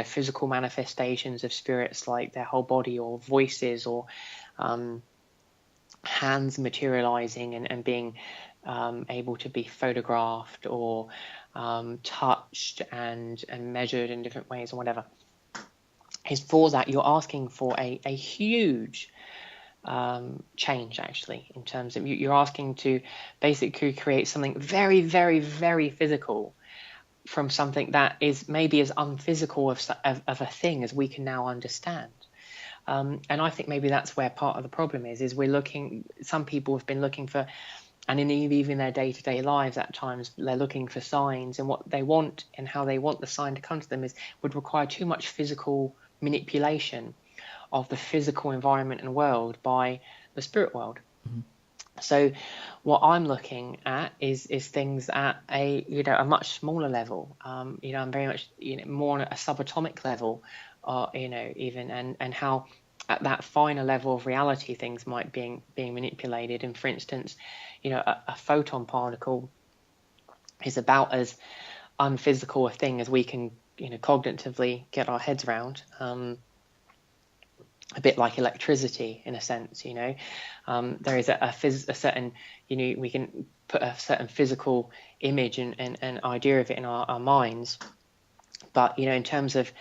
physical manifestations of spirits, like their whole body, or voices, or hands materializing and being able to be photographed, or touched and measured in different ways, or whatever. Is for that you're asking for a huge change, actually, in terms of you're asking to basically create something very, very, very physical from something that is maybe as unphysical of a thing as we can now understand. And I think maybe that's where part of the problem is we're looking, some people have been looking for, and in even their day-to-day lives at times, they're looking for signs, and what they want and how they want the sign to come to them would require too much physical manipulation of the physical environment and world by the spirit world. Mm-hmm. So what I'm looking at is things at a a much smaller level. I'm very much more on a subatomic level, even and how at that finer level of reality things might being manipulated. And for instance, a photon particle is about as unphysical a thing as we can cognitively get our heads around. A bit like electricity in a sense, there is a certain, we can put a certain physical image and idea of it in our minds. But, in terms of,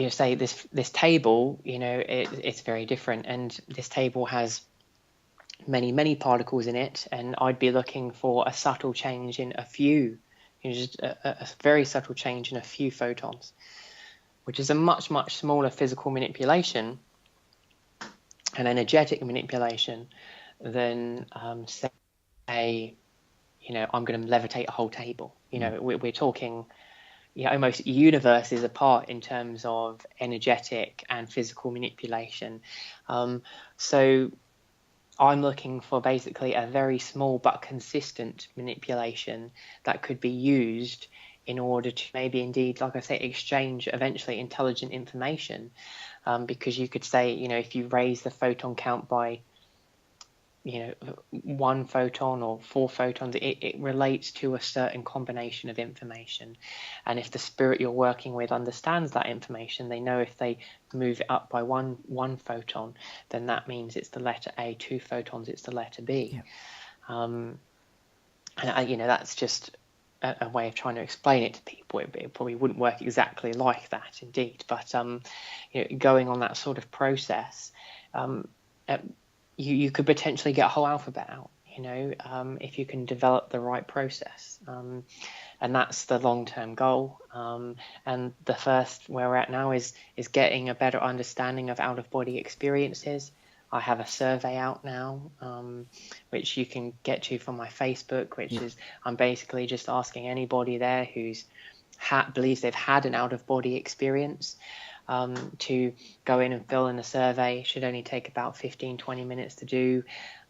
say this table, it's very different. And this table has many, many particles in it. And I'd be looking for a subtle change in a few, just a very subtle change in a few photons, which is a much, much smaller physical manipulation and energetic manipulation than, say, I'm going to levitate a whole table. We're talking, almost universes apart in terms of energetic and physical manipulation. So I'm looking for basically a very small but consistent manipulation that could be used in order to maybe indeed, like I say, exchange eventually intelligent information. Because you could say, if you raise the photon count by, 1 photon or 4 photons, it relates to a certain combination of information. And if the spirit you're working with understands that information, they know if they move it up by one photon, then that means it's the letter A. 2 photons, it's the letter B. Yeah. And that's just a way of trying to explain it to people. It probably wouldn't work exactly like that, indeed. But going on that sort of process, you could potentially get a whole alphabet out. If you can develop the right process, and that's the long-term goal. And the first where we're at now is getting a better understanding of out-of-body experiences. I have a survey out now, which you can get to from my Facebook, which is, I'm basically just asking anybody there who's believes they've had an out-of-body experience to go in and fill in a survey. It should only take about 15-20 minutes to do.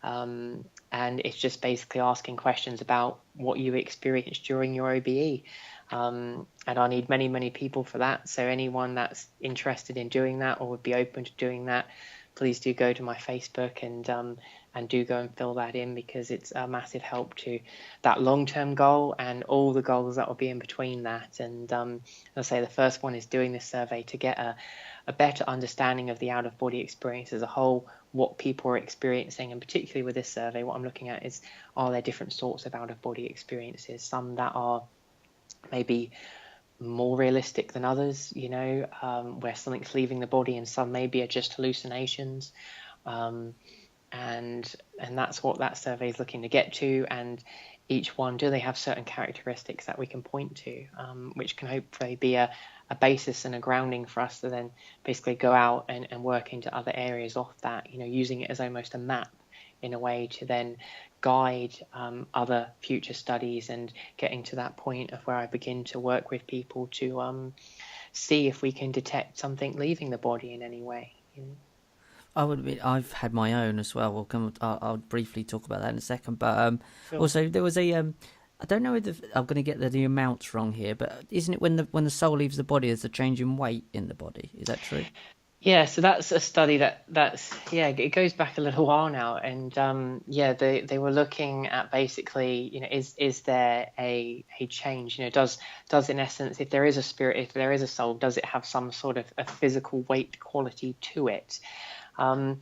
And it's just basically asking questions about what you experienced during your OBE. And I need many, many people for that. So anyone that's interested in doing that or would be open to doing that, please do go to my Facebook and do go and fill that in, because it's a massive help to that long-term goal and all the goals that will be in between that. And as I say, the first one is doing this survey to get a better understanding of the out-of-body experience as a whole, what people are experiencing. And particularly with this survey, what I'm looking at is, are there different sorts of out-of-body experiences? Some that are maybe more realistic than others, where something's leaving the body, and some maybe are just hallucinations. And that's what that survey is looking to get to. And each one, do they have certain characteristics that we can point to, which can hopefully be a basis and a grounding for us to then basically go out and work into other areas off that, using it as almost a map in a way to then guide other future studies, and getting to that point of where I begin to work with people to see if we can detect something leaving the body in any way. I would admit I've had my own as well. I'll briefly talk about that in a second. But Sure. Also there was a I don't know if I'm going to get the amounts wrong here, but isn't it when the soul leaves the body, there's a change in weight in the body? Is that true? Yeah, so that's a study that's yeah, it goes back a little while now, and yeah, they were looking at basically, is there a change? Does in essence, if there is a spirit, if there is a soul, does it have some sort of a physical weight quality to it? Um,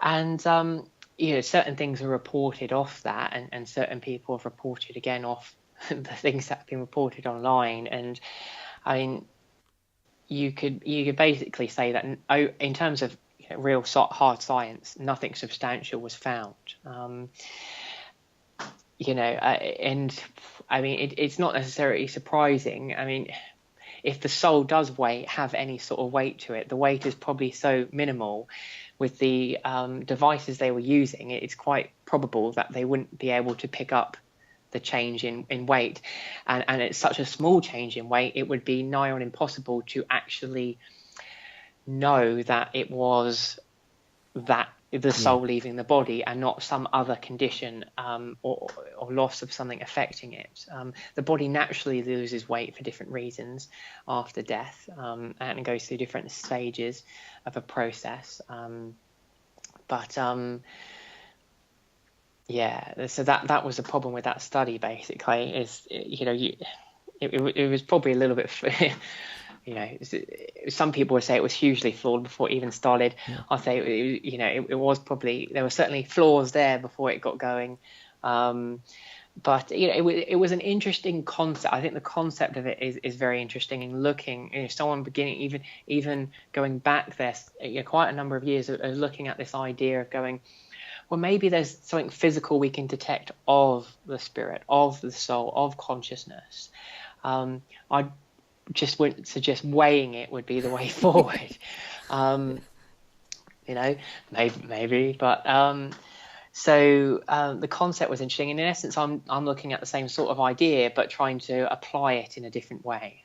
and certain things are reported off that, and certain people have reported again off the things that have been reported online, and I mean, you could basically say that in terms of real hard science, nothing substantial was found. And I mean, it's not necessarily surprising. I mean, if the soul does have any sort of weight to it, the weight is probably so minimal with the devices they were using. It's quite probable that they wouldn't be able to pick up the change in weight, and it's such a small change in weight, it would be nigh on impossible to actually know that it was that the Yeah. soul leaving the body and not some other condition, or loss of something affecting it. The body naturally loses weight for different reasons after death, and it goes through different stages of a process. But yeah, so that was the problem with that study. Basically, is it was probably a little bit, some people would say it was hugely flawed before it even started. Yeah. I'll say it was probably, there were certainly flaws there before it got going. But it was an interesting concept. I think the concept of it is very interesting. And looking, someone beginning, even going back there, quite a number of years of looking at this idea of going, well, maybe there's something physical we can detect of the spirit, of the soul, of consciousness. I just wouldn't suggest weighing it would be the way forward. Maybe, but so the concept was interesting, and in essence, I'm looking at the same sort of idea, but trying to apply it in a different way.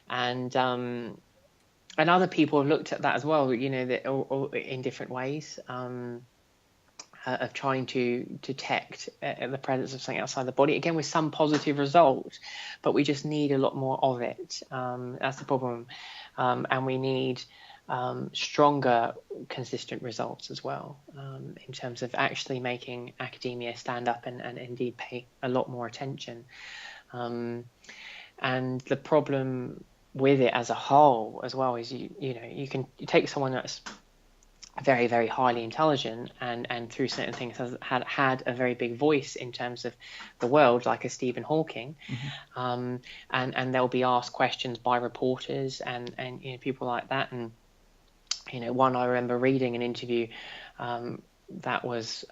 And other people have looked at that as well, in different ways. Of trying to detect the presence of something outside the body, again with some positive result, but we just need a lot more of it. That's the problem, and we need stronger, consistent results as well, in terms of actually making academia stand up and indeed pay a lot more attention. And the problem with it as a whole as well is you take someone that's very, very highly intelligent and through certain things has had a very big voice in terms of the world, like a Stephen Hawking. Mm-hmm. And they'll be asked questions by reporters and people like that. And one, I remember reading an interview that was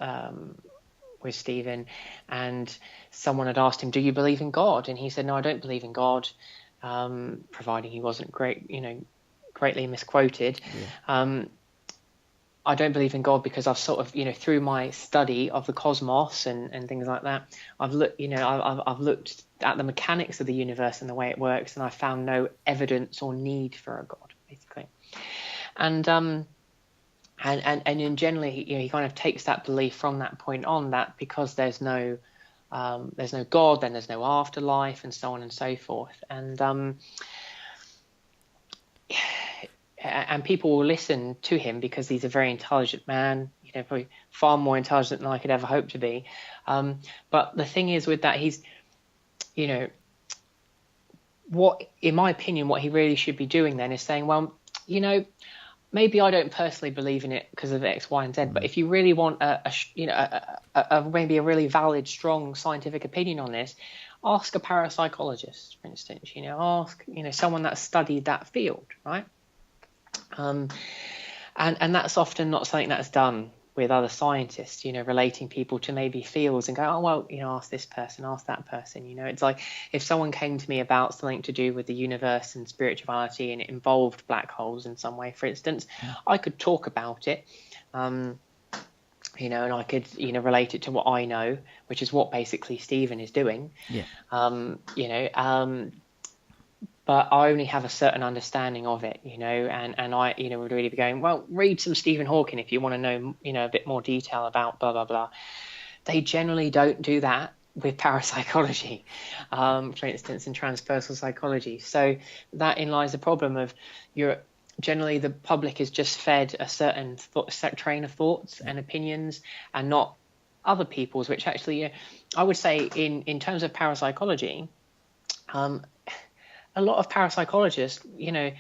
with Stephen, and someone had asked him, "Do you believe in God?" And he said, "No, I don't believe in God," providing he wasn't greatly misquoted. Yeah. I don't believe in God because I've sort of, through my study of the cosmos and things like that, I've looked at the mechanics of the universe and the way it works, and I found no evidence or need for a God, basically. And generally, he kind of takes that belief from that point on, that because there's no God, then there's no afterlife, and so on and so forth. And people will listen to him because he's a very intelligent man, probably far more intelligent than I could ever hope to be. But the thing is with that, he's, what, in my opinion, what he really should be doing then is saying, well, maybe I don't personally believe in it because of X, Y, and Z, but if you really want maybe a really valid, strong scientific opinion on this, ask a parapsychologist, for instance. Ask someone that's studied that field, right? And that's often not something that's done with other scientists, relating people to maybe fields and go, oh, well, ask this person, ask that person. It's like if someone came to me about something to do with the universe and spirituality and it involved black holes in some way, for instance, I could talk about it, and I could, relate it to what I know, which is what basically Stephen is doing. Yeah. But I only have a certain understanding of it, and I, would really be going, well, read some Stephen Hawking if you want to know, a bit more detail about blah, blah, blah. They generally don't do that with parapsychology, for instance, in transpersonal psychology. So that in lies the problem of generally the public is just fed a certain train of thoughts and opinions, and not other people's, which actually, I would say in terms of parapsychology, a lot of parapsychologists,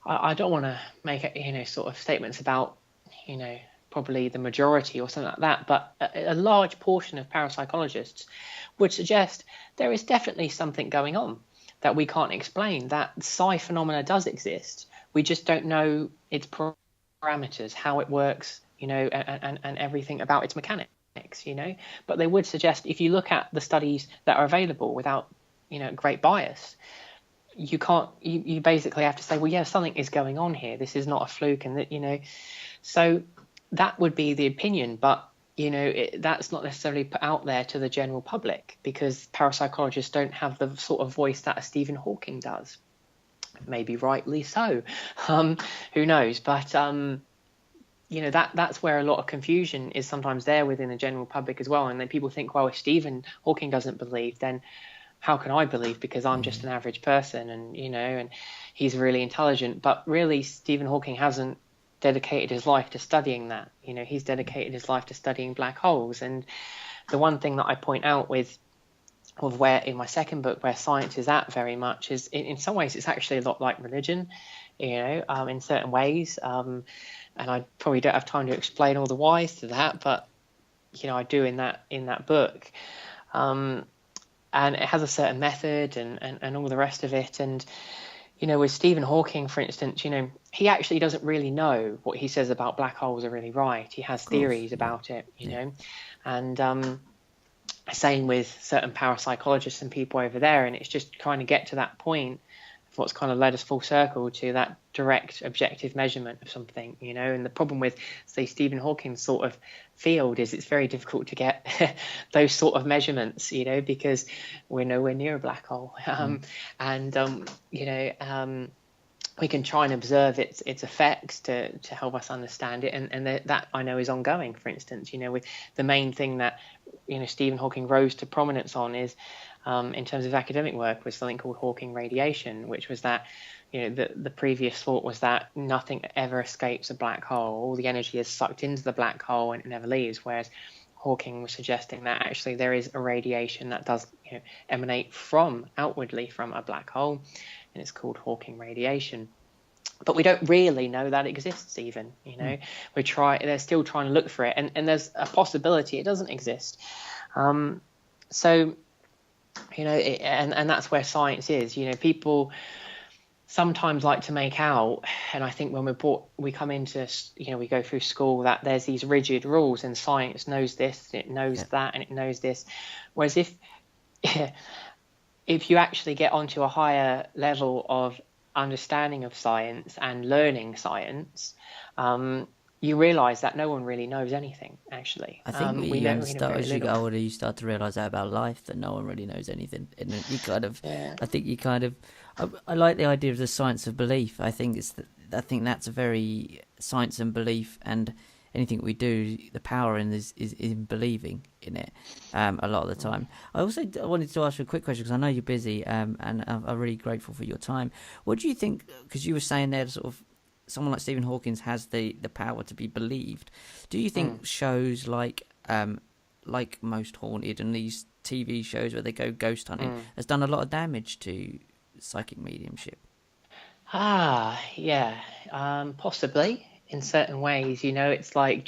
I don't want to make sort of statements about, probably the majority or something like that, but a large portion of parapsychologists would suggest there is definitely something going on that we can't explain, that psi phenomena does exist. We just don't know its parameters, how it works, and everything about its mechanics, But they would suggest, if you look at the studies that are available without, great bias, you can't, you basically have to say, well, yeah, something is going on here. This is not a fluke. And that, so that would be the opinion, but that's not necessarily put out there to the general public, because parapsychologists don't have the sort of voice that a Stephen Hawking does. Maybe rightly so. Who knows? But that's where a lot of confusion is sometimes there within the general public as well. And then people think, well, if Stephen Hawking doesn't believe, then how can I believe? Because I'm just an average person, and and he's really intelligent. But really, Stephen Hawking hasn't dedicated his life to studying that. He's dedicated his life to studying black holes. And the one thing that I point out with where in my second book, where science is at very much, is in some ways it's actually a lot like religion, in certain ways. And I probably don't have time to explain all the whys to that, but I do in that book. And it has a certain method and all the rest of it. And with Stephen Hawking, for instance, he actually doesn't really know what he says about black holes are really right. He has theories about it, know. And same with certain parapsychologists and people over there. And it's just trying to get to that point of what's kind of led us full circle to that direct objective measurement of something, And the problem with, say, Stephen Hawking's sort of field is it's very difficult to get those sort of measurements, because we're nowhere near a black hole. We can try and observe its effects to help us understand it, and that I know is ongoing. For instance, with the main thing that Stephen Hawking rose to prominence on is, in terms of academic work, was something called Hawking radiation, which was that the previous thought was that nothing ever escapes a black hole. All the energy is sucked into the black hole and it never leaves, whereas Hawking was suggesting that actually there is a radiation that does emanate outwardly from a black hole, and it's called Hawking radiation. But we don't really know that exists even, they're still trying to look for it, and there's a possibility it doesn't exist. And that's where science is. People sometimes like to make out, and I think when we come into, we go through school, that there's these rigid rules, and science knows this, it knows that, and it knows this. Whereas if you actually get onto a higher level of understanding of science and learning science, you realize that no one really knows anything, actually. I think as you get older, you start to realize that about life, that no one really knows anything. And you kind of, I like the idea of the science of belief. I think that's a very science and belief, and anything we do, the power is in believing in it. A lot of the time. I wanted to ask you a quick question, because I know you're busy, and I'm really grateful for your time. What do you think? Because you were saying there, sort of, someone like Stephen Hawking has the power to be believed. Do you think shows like Most Haunted and these TV shows where they go ghost hunting has done a lot of damage to psychic mediumship? Yeah, possibly in certain ways. It's like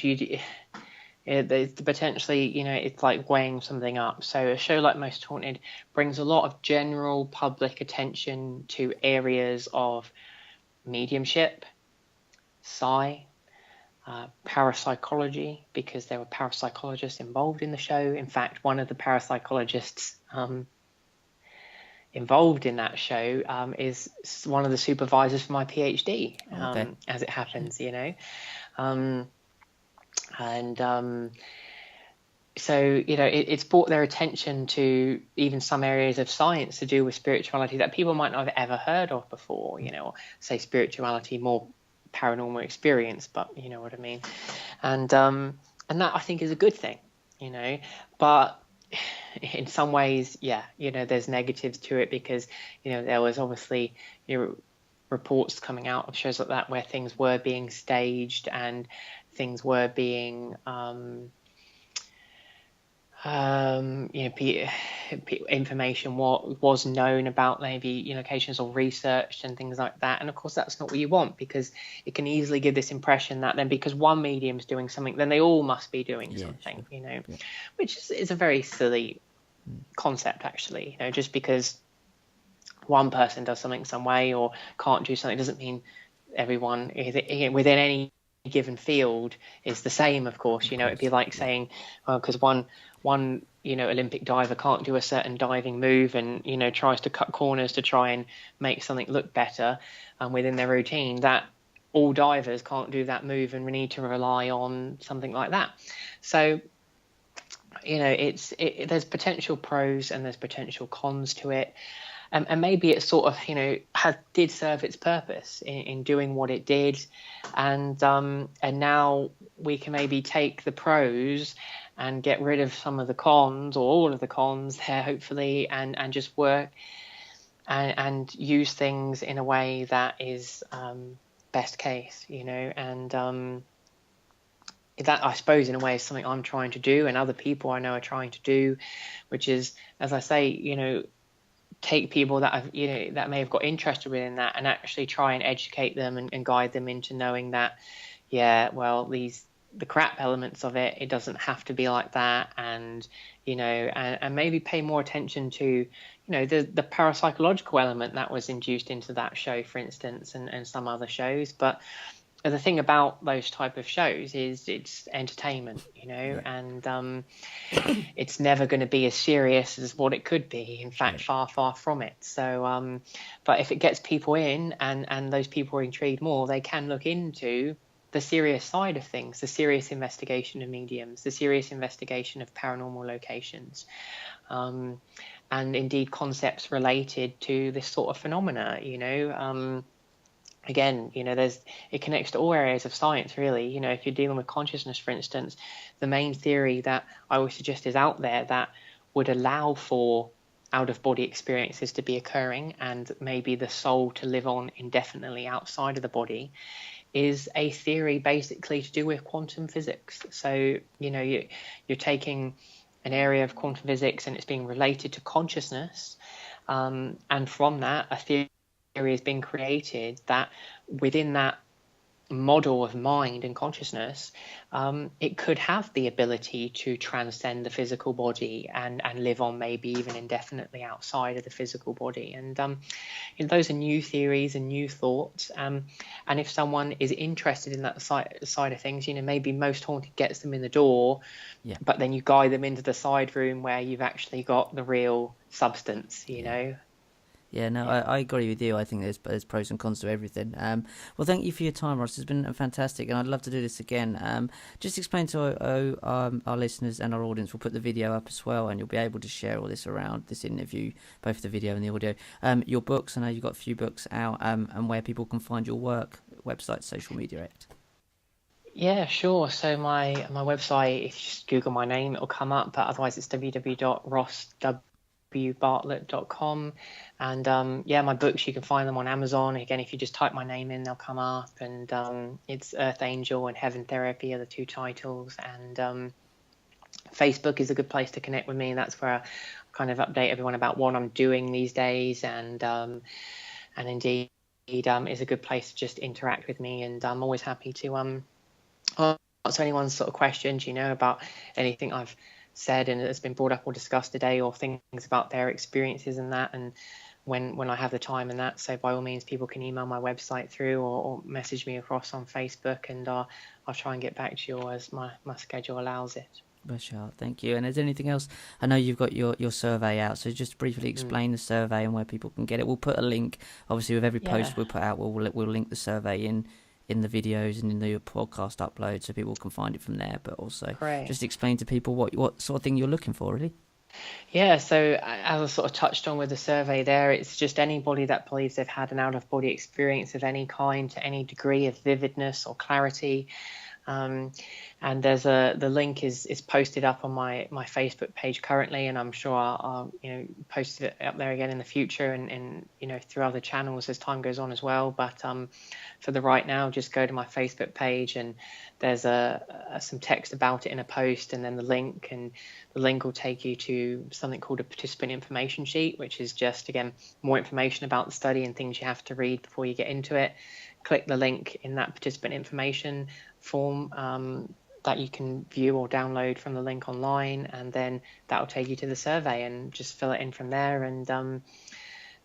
potentially, it's like weighing something up. So a show like Most Haunted brings a lot of general public attention to areas of mediumship, psi, parapsychology, because there were parapsychologists involved in the show. In fact, one of the parapsychologists involved in that show is one of the supervisors for my PhD, as it happens, so it's brought their attention to even some areas of science to do with spirituality that people might not have ever heard of before, or say spirituality, more paranormal experience, but you know what I mean. And that I think is a good thing, but in some ways, there's negatives to it, because there was obviously reports coming out of shows like that where things were being staged and things were being information what was known about maybe locations or researched and things like that. And of course that's not what you want, because it can easily give this impression that then because one medium is doing something, then they all must be doing something, sure. Which is a very silly concept, actually. Just because one person does something some way or can't do something doesn't mean everyone within any given field is the same. Of course, it'd be like saying, well, because one Olympic diver can't do a certain diving move and tries to cut corners to try and make something look better within their routine, that all divers can't do that move and we need to rely on something like that. So there's potential pros and there's potential cons to it. And maybe it sort of, did serve its purpose in doing what it did. And now we can maybe take the pros and get rid of some of the cons, or all of the cons there, hopefully, and just work and use things in a way that is best case, and that, I suppose, in a way is something I'm trying to do and other people I know are trying to do, which is, as I say, take people that have, that may have got interested in that and actually try and educate them and guide them into knowing that, the crap elements of it doesn't have to be like that, and and maybe pay more attention to the parapsychological element that was induced into that show, for instance, and some other shows. But the thing about those type of shows is it's entertainment, and it's never going to be as serious as what it could be. In fact, far from it. So, but if it gets people in and those people are intrigued more, they can look into the serious side of things, the serious investigation of mediums, the serious investigation of paranormal locations, and indeed concepts related to this sort of phenomena, Again, it connects to all areas of science, really. If you're dealing with consciousness, for instance, the main theory that I always suggest is out there that would allow for out-of-body experiences to be occurring and maybe the soul to live on indefinitely outside of the body is a theory basically to do with quantum physics. So, you're taking an area of quantum physics and it's being related to consciousness, and from that, a theory has been created that within that model of mind and consciousness, it could have the ability to transcend the physical body and live on maybe even indefinitely outside of the physical body. And those are new theories and new thoughts. And if someone is interested in that side of things, maybe Most Haunted gets them in the door, but then you guide them into the side room where you've actually got the real substance, know. Yeah, no, I agree with you. I think there's pros and cons to everything. Well, thank you for your time, Ross. It's been fantastic, and I'd love to do this again. Just explain to our listeners and our audience. We'll put the video up as well, and you'll be able to share all this around this interview, both the video and the audio. Your books, I know you've got a few books out, and where people can find your work, website, social media. Yeah, sure. So my website, if you just Google my name, it'll come up. But otherwise, it's www.rosswbartlett.com. And my books, you can find them on Amazon. Again, if you just type my name in, they'll come up. And it's Earth Angel and Heaven Therapy are the two titles. And Facebook is a good place to connect with me. That's where I kind of update everyone about what I'm doing these days. And indeed, is a good place to just interact with me. And I'm always happy to answer anyone's sort of questions, about anything I've said and has been brought up or discussed today, or things about their experiences and that, and when I have the time and that. So by all means, people can email my website through or message me across on Facebook, and I'll try and get back to you as my schedule allows it. Sure, thank you. And is there anything else? I know you've got your survey out, so just briefly explain the survey and where people can get it. We'll put a link, obviously, with every post we put out. We'll link the survey in the videos and in the podcast upload, so people can find it from there. But also, just explain to people what sort of thing you're looking for, really. Yeah, so as I sort of touched on with the survey there, it's just anybody that believes they've had an out-of-body experience of any kind to any degree of vividness or clarity, And there's the link is posted up on my Facebook page currently, and I'm sure I'll post it up there again in the future, and through other channels as time goes on as well. But for the right now, just go to my Facebook page, and there's some text about it in a post, and then the link will take you to something called a participant information sheet, which is just, again, more information about the study and things you have to read before you get into it. Click the link in that participant information form that you can view or download from the link online, and then that will take you to the survey, and just fill it in from there.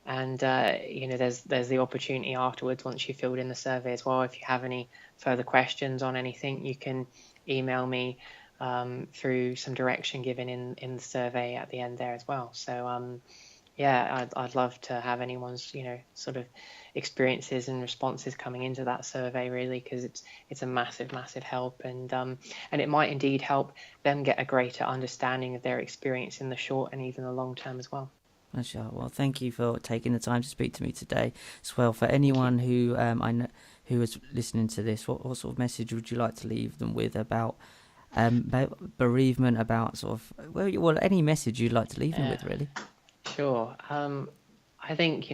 And there's the opportunity afterwards, once you filled in the survey as well. If you have any further questions on anything, you can email me through some direction given in the survey at the end there as well. So I'd love to have anyone's sort of experiences and responses coming into that survey, really, because it's a massive help, and it might indeed help them get a greater understanding of their experience in the short and even the long term as well. Well, thank you for taking the time to speak to me today as well. For anyone who I know who is listening to this, what sort of message would you like to leave them with about bereavement, about sort of well any message you'd like to leave them with, really? Sure. I think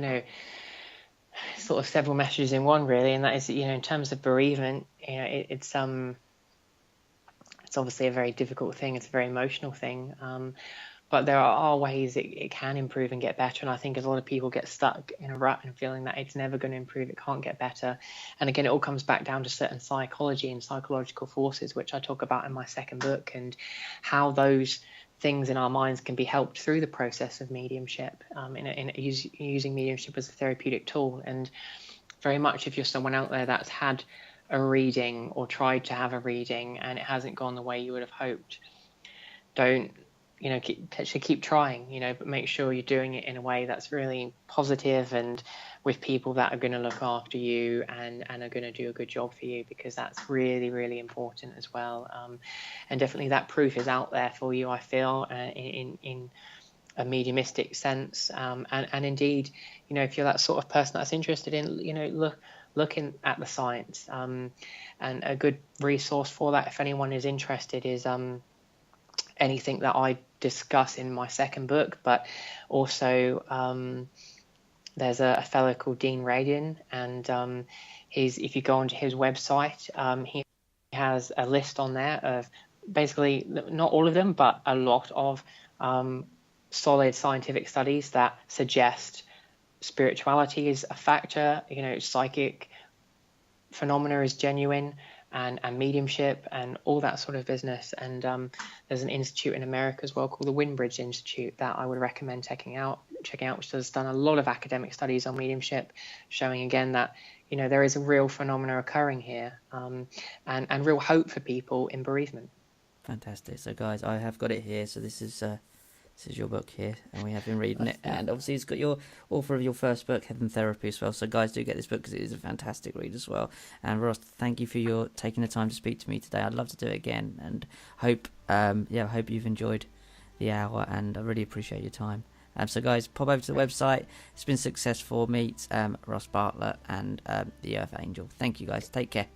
sort of several messages in one, really, and that is, in terms of bereavement, it's obviously a very difficult thing. It's a very emotional thing, but there are ways it can improve and get better. And I think a lot of people get stuck in a rut and feeling that it's never going to improve, it can't get better. And again, it all comes back down to certain psychology and psychological forces, which I talk about in my second book, and how those things in our minds can be helped through the process of mediumship, using mediumship as a therapeutic tool. And very much, if you're someone out there that's had a reading or tried to have a reading and it hasn't gone the way you would have hoped, don't keep trying, but make sure you're doing it in a way that's really positive and with people that are going to look after you and are going to do a good job for you, because that's really, really important as well. And definitely that proof is out there for you, I feel, in a mediumistic sense. And indeed, if you're that sort of person that's interested in, looking at the science, and a good resource for that, if anyone is interested, is anything that I discuss in my second book, but also there's a fellow called Dean Radin, and if you go onto his website, he has a list on there of basically, not all of them, but a lot of solid scientific studies that suggest spirituality is a factor, psychic phenomena is genuine, and mediumship and all that sort of business. And there's an institute in America as well called the Windbridge Institute that I would recommend checking out, which has done a lot of academic studies on mediumship, showing again that there is a real phenomena occurring here, and real hope for people in bereavement. Fantastic. So guys, I have got it here. So this is your book here, and we have been reading it. And obviously it's got your author of your first book, Heaven Therapy, as well. So guys, do get this book because it is a fantastic read as well. And Ross, thank you for your taking the time to speak to me today. I'd love to do it again, and hope you've enjoyed the hour, and I really appreciate your time. So guys, pop over to the website. It's been Success4 Meets, Ross Bartlett and the Earth Angel. Thank you guys. Take care.